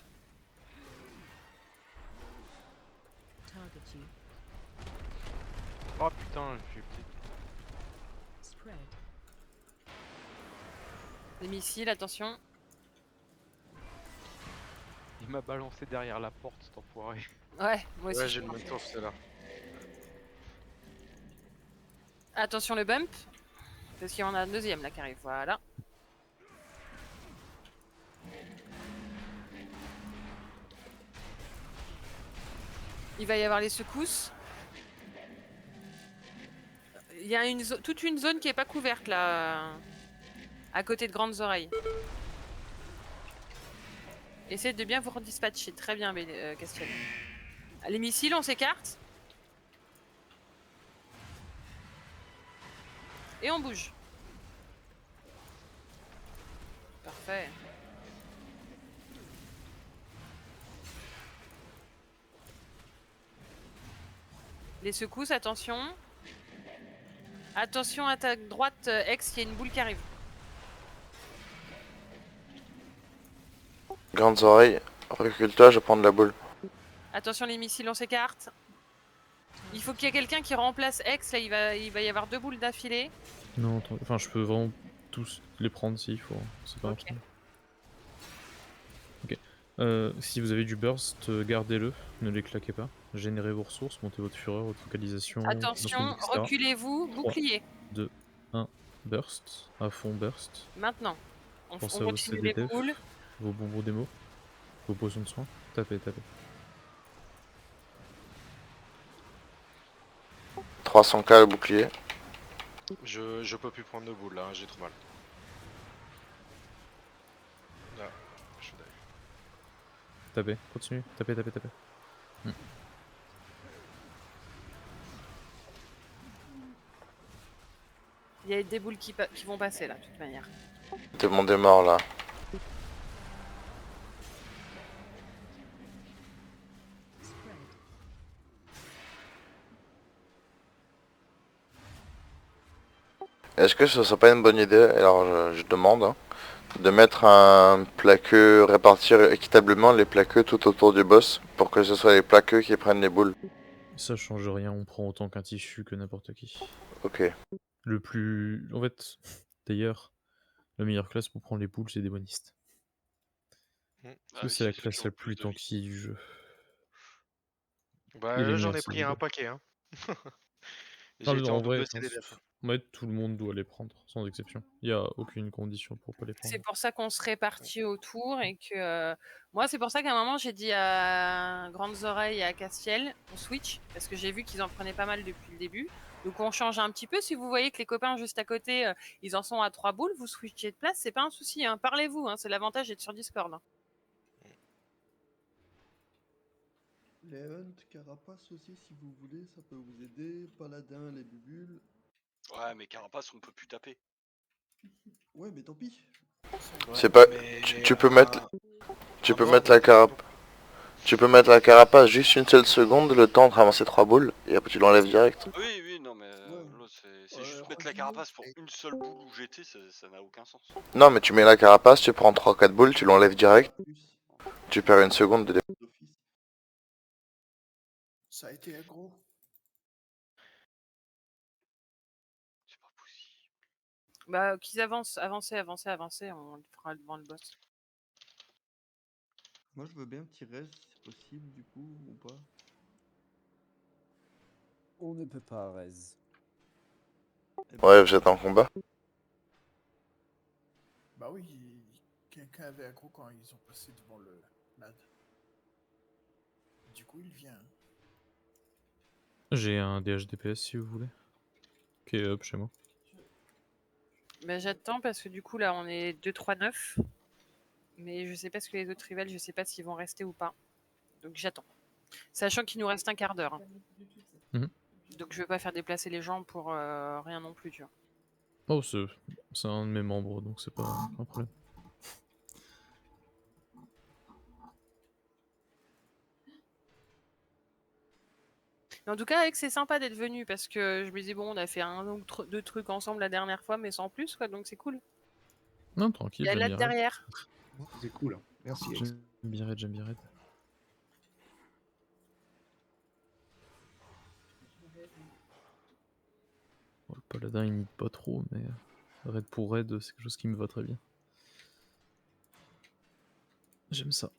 Oh putain, j'ai petit. Les missiles, attention. Il m'a balancé derrière la porte, cet enfoiré. Ouais, moi aussi. Ouais, je j'ai le pense. même tour, c'est là. Attention le bump. Parce qu'il y en a un deuxième là qui arrive. Voilà. Il va y avoir les secousses. Il y a toute une zone qui est pas couverte là. À côté de Grandes Oreilles. Essayez de bien vous redispatcher. Très bien, Castiel. Les missiles, on s'écarte. Et on bouge. Parfait. Les secousses, attention. Attention à ta droite, Ex, il y a une boule qui arrive. Grandes oreilles, recule-toi, je vais prendre la boule. Attention les missiles, on s'écarte. Il faut qu'il y ait quelqu'un qui remplace X. Là, il va y avoir 2 boules d'affilée. Non, attends, enfin, je peux vraiment tous les prendre s'il faut. C'est pas un Ok. problème. Ok. Si vous avez du burst, gardez-le, ne les claquez pas. Générez vos ressources, montez votre fureur, votre focalisation, Attention, lance-move, etc. reculez-vous, 3, bouclier. 2, 1, burst, à fond burst. Maintenant, on Pensez à vos continue les CDDF, boules. vos bonbons démo, vos potions de soin. Tapez, tapez. 300k le bouclier. Je peux plus prendre de boules là, hein, j'ai trop mal. Là, je suis d'accord. Tapez, continue, tapez, tapez, tapez. Il y a des boules qui vont passer là, de toute manière. Tout le monde est mort là. Est-ce que ce serait pas une bonne idée, alors je demande, hein, de mettre un plaqueux, répartir équitablement les plaqueux tout autour du boss pour que ce soit les plaqueux qui prennent les boules. Ça change rien, on prend autant qu'un tissu que n'importe qui. Ok. Le plus... En fait, d'ailleurs, la meilleure classe pour prendre les boules, c'est démoniste. Parce Ah que oui, c'est la c'est classe toujours la plus plus de vie. tanky du jeu. Bah Et les là j'en meilleurs ai pris un CDDF. paquet hein. Non, J'ai été en en vrai, double CDDF. en fait, tout le monde doit les prendre, sans exception. Il n'y a aucune condition pour pas les prendre. C'est pour ça qu'on se répartit autour et que moi c'est pour ça qu'à un moment j'ai dit à Grandes Oreilles et à Castiel on switch parce que j'ai vu qu'ils en prenaient pas mal depuis le début. Donc on change un petit peu. Si vous voyez que les copains juste à côté ils en sont à 3 boules, vous switchez de place, c'est pas un souci. Hein. Parlez-vous, hein. C'est l'avantage d'être sur Discord. Hein. Les Hunt, Carapace aussi, si vous voulez, ça peut vous aider. Paladin, les bubules. Ouais, mais Carapace, on peut plus taper. Ouais, mais tant pis. C'est pas... Mais, Tu peux mettre... Tu à peux mort, mettre la donc, carapace... Tu peux mettre la carapace juste une seule seconde, le temps de ramasser 3 boules, et après tu l'enlèves direct. Oui, oui, non, mais là, c'est juste mettre la Carapace pour une seule boule où j'étais, ça n'a aucun sens. Non, mais tu mets la carapace, tu prends 3-4 boules, tu l'enlèves direct. Tu perds une seconde de... Ça a été aggro. C'est pas possible. Bah qu'ils avancent, avancez, on le fera devant le boss. Moi, je veux bien un petit reste, si c'est possible, du coup, ou pas. On ne peut pas, Rez. Ouais, vous êtes en combat. Bah oui, quelqu'un avait aggro quand ils ont passé devant le NAD. Du coup, il vient. J'ai un DHDPS si vous voulez. Qui est up chez moi. Bah j'attends parce que du coup là on est 2-3-9. Mais je sais pas ce que les autres rivals, je sais pas s'ils vont rester ou pas. Donc j'attends. Sachant qu'il nous reste un quart d'heure. Hein. Mhm. Donc je veux pas faire déplacer les gens pour rien non plus, tu vois. Oh, c'est un de mes membres, donc c'est pas un problème. Mais en tout cas, Alex, c'est sympa d'être venu parce que je me dis, bon, on a fait un ou deux trucs ensemble la dernière fois, mais sans plus, quoi, donc c'est cool. Non, tranquille, Il y a j'aime là bien Red. derrière. C'est cool. Hein. Merci. Ex. J'aime bien Red, j'aime bien Red. Bon, le paladin il n'aide pas trop, mais Red pour Red, c'est quelque chose qui me va très bien. J'aime ça.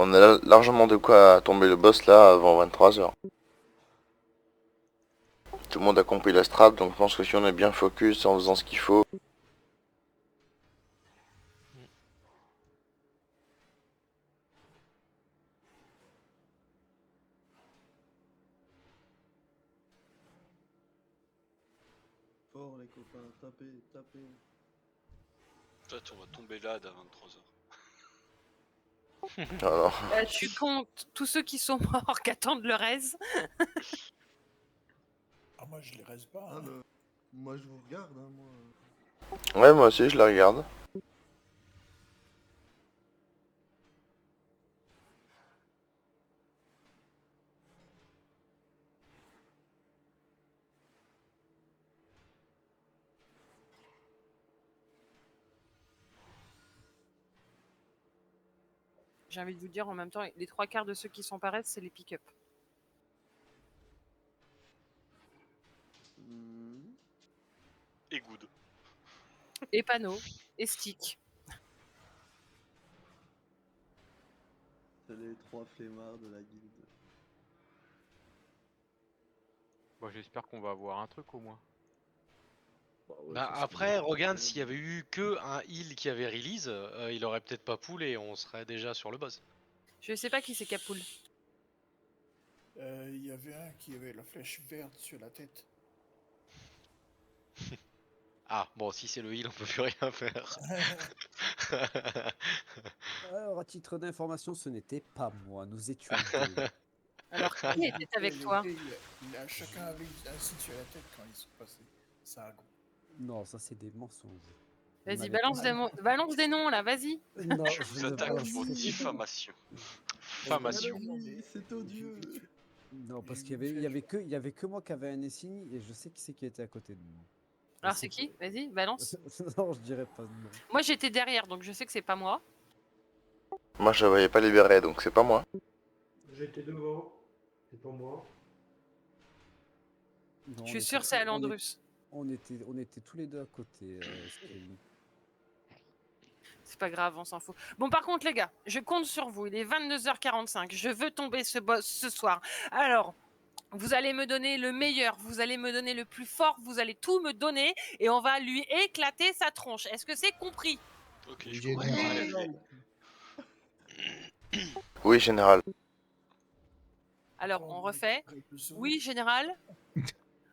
On a largement de quoi tomber le boss là avant 23h. Tout le monde a compris la strat, donc je pense que si on est bien focus en faisant ce qu'il faut... Fort, les copains, tapez, tapez. Peut-être on va tomber là à 23h. Alors... Tu comptes tous ceux qui sont morts, qui attendent le reste. Ah, moi, je les reste pas. Ah, Hein. bah, moi, je vous regarde, hein, moi. Ouais, moi aussi, je la regarde. J'ai envie de vous dire en même temps, les 3/4 de ceux qui sont paraître, c'est les pick-up. Et good. Et panneaux, et stick. C'est les 3 flemmards de la guilde. Bon, j'espère qu'on va avoir un truc au moins. Bah après, regarde, s'il y avait eu que un heal qui avait release, il aurait peut-être pas pool et on serait déjà sur le boss. Je sais pas qui c'est Capoul. Il y avait un qui avait la flèche verte sur la tête. Ah, bon, si c'est le heal, on peut plus rien faire. Alors, à titre d'information, ce n'était pas moi, nous étions deux. Alors, qui était avec Les toi? deux, chacun avait un signe sur la tête quand ils sont passés. Ça a Non, ça c'est des mensonges. On Vas-y, avait balance, pas- balance des noms là, vas-y. Non, Je vous ne attaque balance pour pas. diffamation. Diffamation. C'est odieux. Non, parce qu'il y avait que moi qui avait un insigne et je sais qui c'est qui était à côté de moi. Alors, c'est qui? Vas-y, balance. Non, je dirais pas de nom. Moi, j'étais derrière, donc je sais que c'est pas moi. Moi, je la voyais pas libérer, donc c'est pas moi. J'étais devant. C'est pas moi. Non, Je suis sûr c'est Alandrus. On était tous les deux à côté. Skelly. C'est pas grave, on s'en fout. Bon, par contre, les gars, je compte sur vous. Il est 22h45. Je veux tomber ce boss ce soir. Alors, vous allez me donner le meilleur, vous allez me donner le plus fort, vous allez tout me donner et on va lui éclater sa tronche. Est-ce que c'est compris? Ok, Oui, je comprends. général. Oui, général. Alors, on refait. Oui, général.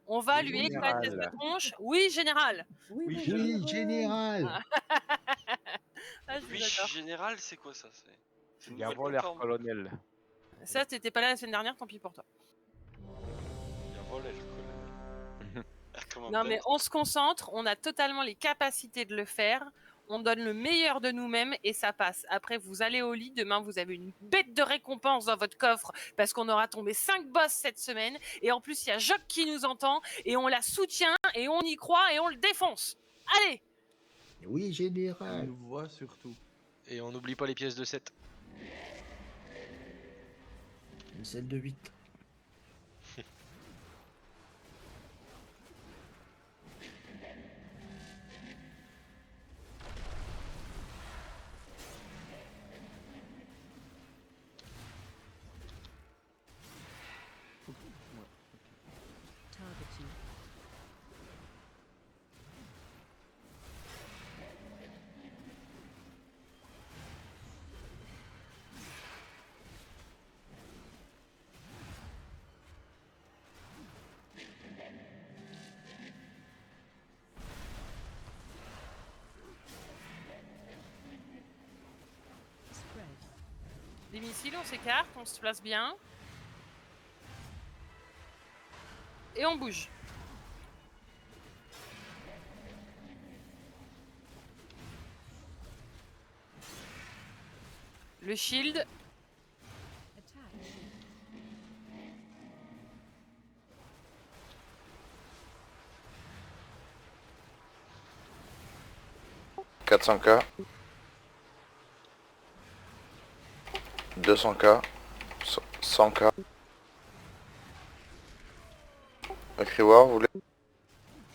On va lui éclater sa tronche. Oui, général. Oui, général. Ah, je vous Oui, adore. général, c'est quoi ça? C'est une Il y a nouvelle Voler plateforme. colonel. Ça, t'étais pas là la semaine dernière, tant pis pour toi. Il y a Voler colonel. Comment Non, mais peut-être on se concentre, on a totalement les capacités de le faire. On donne le meilleur de nous-mêmes et ça passe. Après, vous allez au lit. Demain, vous avez une bête de récompense dans votre coffre parce qu'on aura tombé 5 boss cette semaine. Et en plus, il y a Jock qui nous entend et on la soutient et on y croit et on le défonce. Allez! Oui, Elle général. nous voit surtout. Et on n'oublie pas les pièces de 7. Une selle de 8. Les missiles, on s'écarte, on se place bien. Et on bouge. Le shield. « 400k. 200k. 100k. Écrivoir, vous voulez?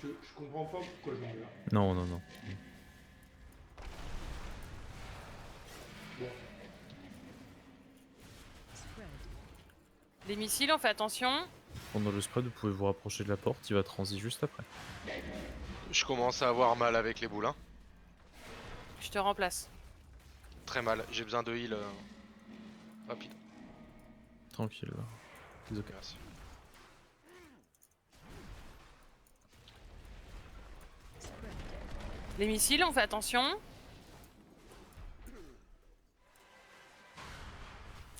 Je comprends pas pourquoi je meurs. Non, non, non. Les missiles, on fait attention. Pendant le spread, vous pouvez vous rapprocher de la porte, il va transi juste après. Je commence à avoir mal avec les boulins. Je te remplace. Très mal. J'ai besoin de heal rapide. Tranquille. Là. C'est ok. Merci. Les missiles, on fait attention.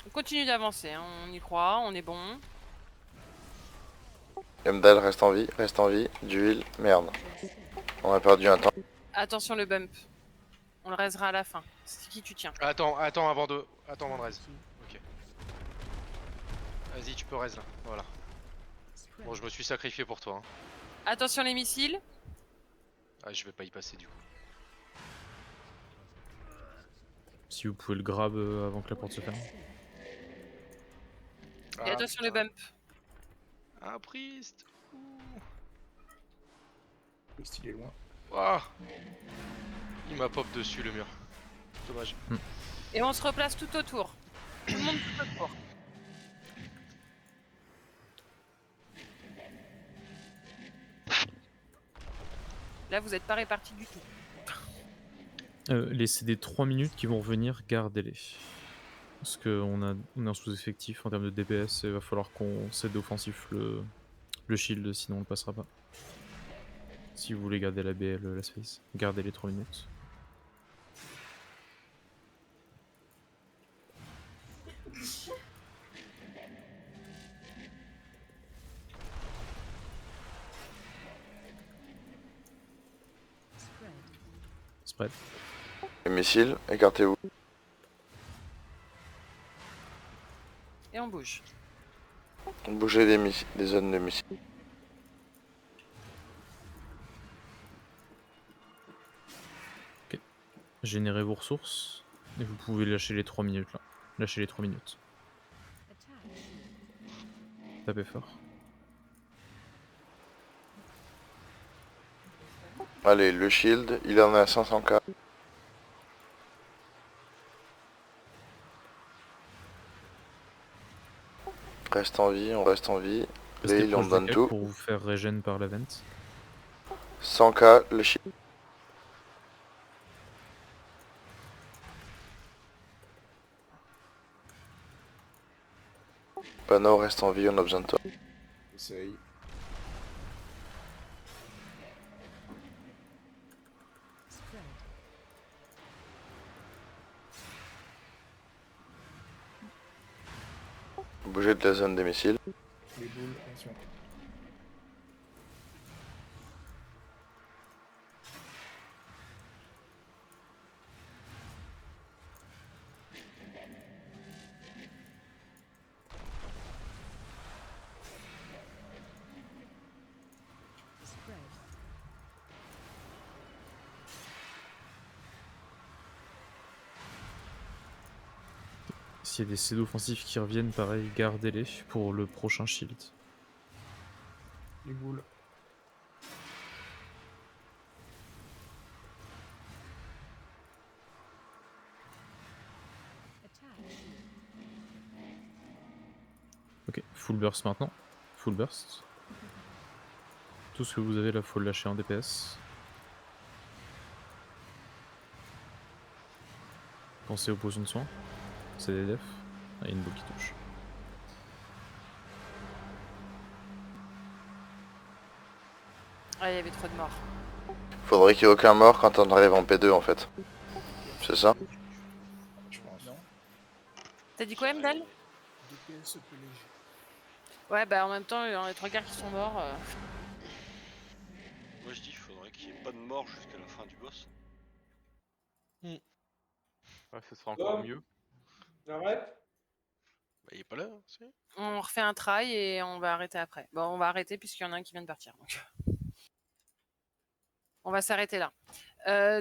On continue d'avancer, hein. On y croit, on est bon. Yamdal reste en vie, du heal. Merde. On a perdu un temps. Attention le bump. On le raisera à la fin. C'est qui tu tiens? Attends, avant de... Attends avant de raise. Ok. Vas-y, tu peux raise là. Voilà. Bon, je me suis sacrifié pour toi. Hein. Attention les missiles. Ah, je vais pas y passer du coup. Si vous pouvez le grab avant que la porte se ferme. Et attention le bump. Ah, Priest. Priest, il est loin. Ouah. Il m'a pop dessus le mur. Dommage. Et on se replace tout autour. Tout le monde tout autour. Là, vous n'êtes pas répartis du tout. C'est des 3 minutes qui vont revenir, gardez-les. Parce qu'on est en sous-effectif en termes de DPS, il va falloir qu'on cède offensif le shield, sinon on le passera pas. Si vous voulez garder la BL, la space, gardez les 3 minutes. Spread. Les missiles, écartez-vous. Et on bouge. Bougez des zones de missiles. Ok. Générez vos ressources. Et vous pouvez lâcher les 3 minutes là. Lâchez les 3 minutes. Tapez fort. Allez, le shield, il en a 500k. Reste en vie, on reste en vie. Restez Les heals, on proche donne des tout. pour vous faire régène par la vente. 100k, le shield. Pano, reste en vie, on a besoin de toi. Essaye. Bougez de la zone des missiles. Les boules, attention. S'il y a des CD offensifs qui reviennent, pareil, gardez-les pour le prochain shield. Les boules. Ok, full burst maintenant. Full burst. Tout ce que vous avez là, faut le lâcher en DPS. Pensez aux potions de soins. C'est des defs. Ah, il y a une boule qui touche. Ah, il y avait trop de morts. Faudrait qu'il y ait aucun mort quand on arrive en P2 en fait. C'est ça? Je pense. Non. T'as dit quoi, Mdal? DPS peu léger. Ouais, bah en même temps, il y en a les 3 gars qui sont morts. Moi je dis, il faudrait qu'il n'y ait pas de mort jusqu'à la fin du boss. Ouais, ce sera encore mieux. J'arrête. Bah, il est pas là, hein, si. On refait un try et on va arrêter après. Bon, on va arrêter puisqu'il y en a un qui vient de partir. Donc. On va s'arrêter là.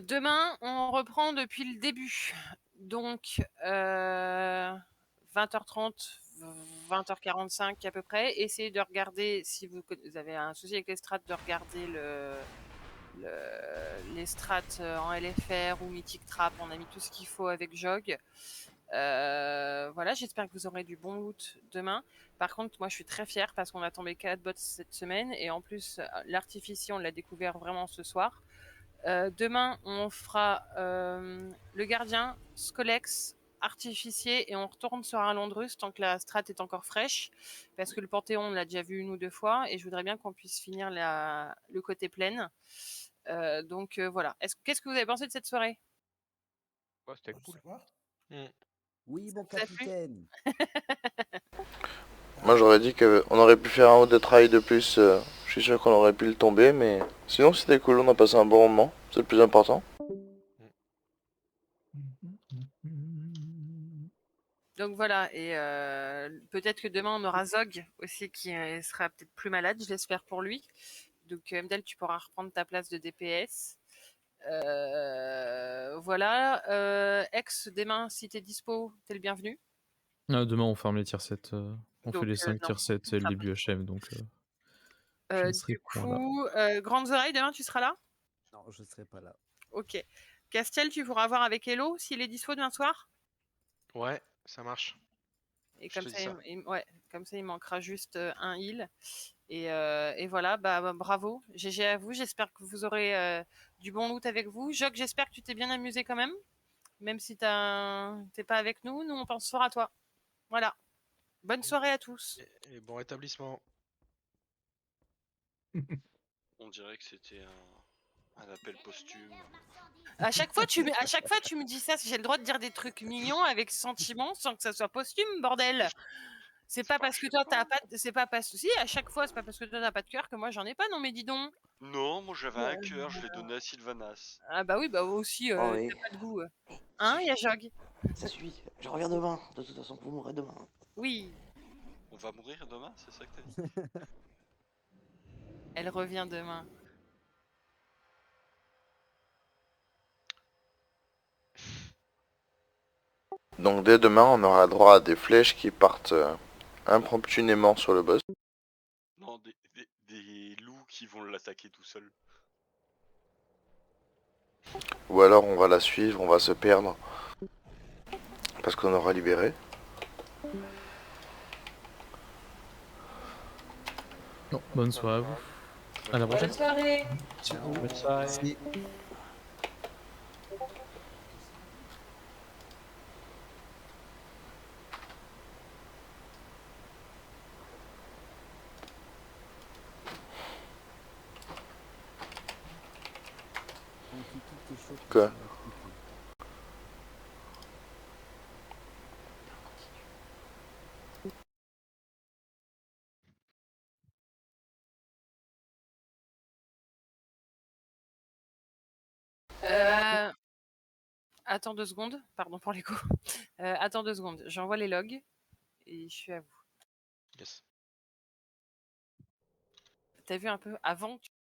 Demain, on reprend depuis le début. Donc, 20h30, 20h45 à peu près. Essayez de regarder, si vous avez un souci avec les strats, de regarder les strats en LFR ou Mythic Trap. On a mis tout ce qu'il faut avec Jog. Voilà, j'espère que vous aurez du bon loot demain. Par contre, moi je suis très fière parce qu'on a tombé 4 bots cette semaine et en plus l'artificier on l'a découvert vraiment ce soir. Demain on fera le gardien, Skolex, artificier et on retourne sur un Londrus tant que la strat est encore fraîche parce que le Panthéon on l'a déjà vu 1 ou 2 fois et je voudrais bien qu'on puisse finir le côté plaine. Donc voilà. Qu'est-ce que vous avez pensé de cette soirée? Ouais, c'était cool. Oui, mon capitaine. Moi j'aurais dit qu'on aurait pu faire un ou deux tries de plus. Je suis sûr qu'on aurait pu le tomber, mais sinon c'était cool, on a passé un bon moment. C'est le plus important. Donc voilà, et peut-être que demain on aura Zog aussi qui sera peut-être plus malade, je l'espère pour lui. Donc Mdel, tu pourras reprendre ta place de DPS. Voilà, Ex, demain, si t'es dispo, t'es le bienvenu. Demain, on ferme les tier 7. On fait Donc, les 5 non, tier 7 tu et le seras début HM, donc je ne serai du point là. coup, Grandes Oreilles, demain, tu seras là? Non, je serai pas là. Ok. Castiel, tu pourras voir avec Hello s'il est dispo demain soir? Ouais, ça marche. Et Je comme te ça, dis ça. ouais, comme ça, il manquera juste un heal. Et voilà, bravo. GG à vous. J'espère que vous aurez du bon loot avec vous. Jock, j'espère que tu t'es bien amusé quand même. Même si t'es pas avec nous, nous on pense fort à toi. Voilà. Bonne soirée à tous. Et bon rétablissement. On dirait que c'était un appel posthume. À chaque fois, tu me dis ça, j'ai le droit de dire des trucs mignons avec sentiment sans que ça soit posthume, bordel. C'est pas parce que toi t'as pas, c'est pas parce si à chaque fois c'est pas parce que toi t'as pas de cœur que moi j'en ai pas, non mais dis donc. Non, moi j'avais un cœur, je l'ai donné à Sylvanas. Ah bah oui, bah aussi Oh oui. t'as pas de goût. Hein, y'a Jog. Ça suffit, je reviens demain. De toute façon, vous mourrez demain. Oui, On va mourir demain, c'est ça que t'as dit? elle revient demain. Donc dès demain, on aura droit à des flèches qui partent impromptunément sur le boss. Non, des loups qui vont l'attaquer tout seul. Ou alors on va la suivre, on va se perdre. Parce qu'on aura libéré. Non, bonne soirée à vous. À la prochaine. Bonne soirée. Ciao. Bonne soirée. Merci. Bon, Kiki, t'es chaud pour Quoi? ça, Kiki. Attends 2 secondes, pardon pour l'écho. Attends 2 secondes, j'envoie les logs et je suis à vous. Yes. T'as vu un peu avant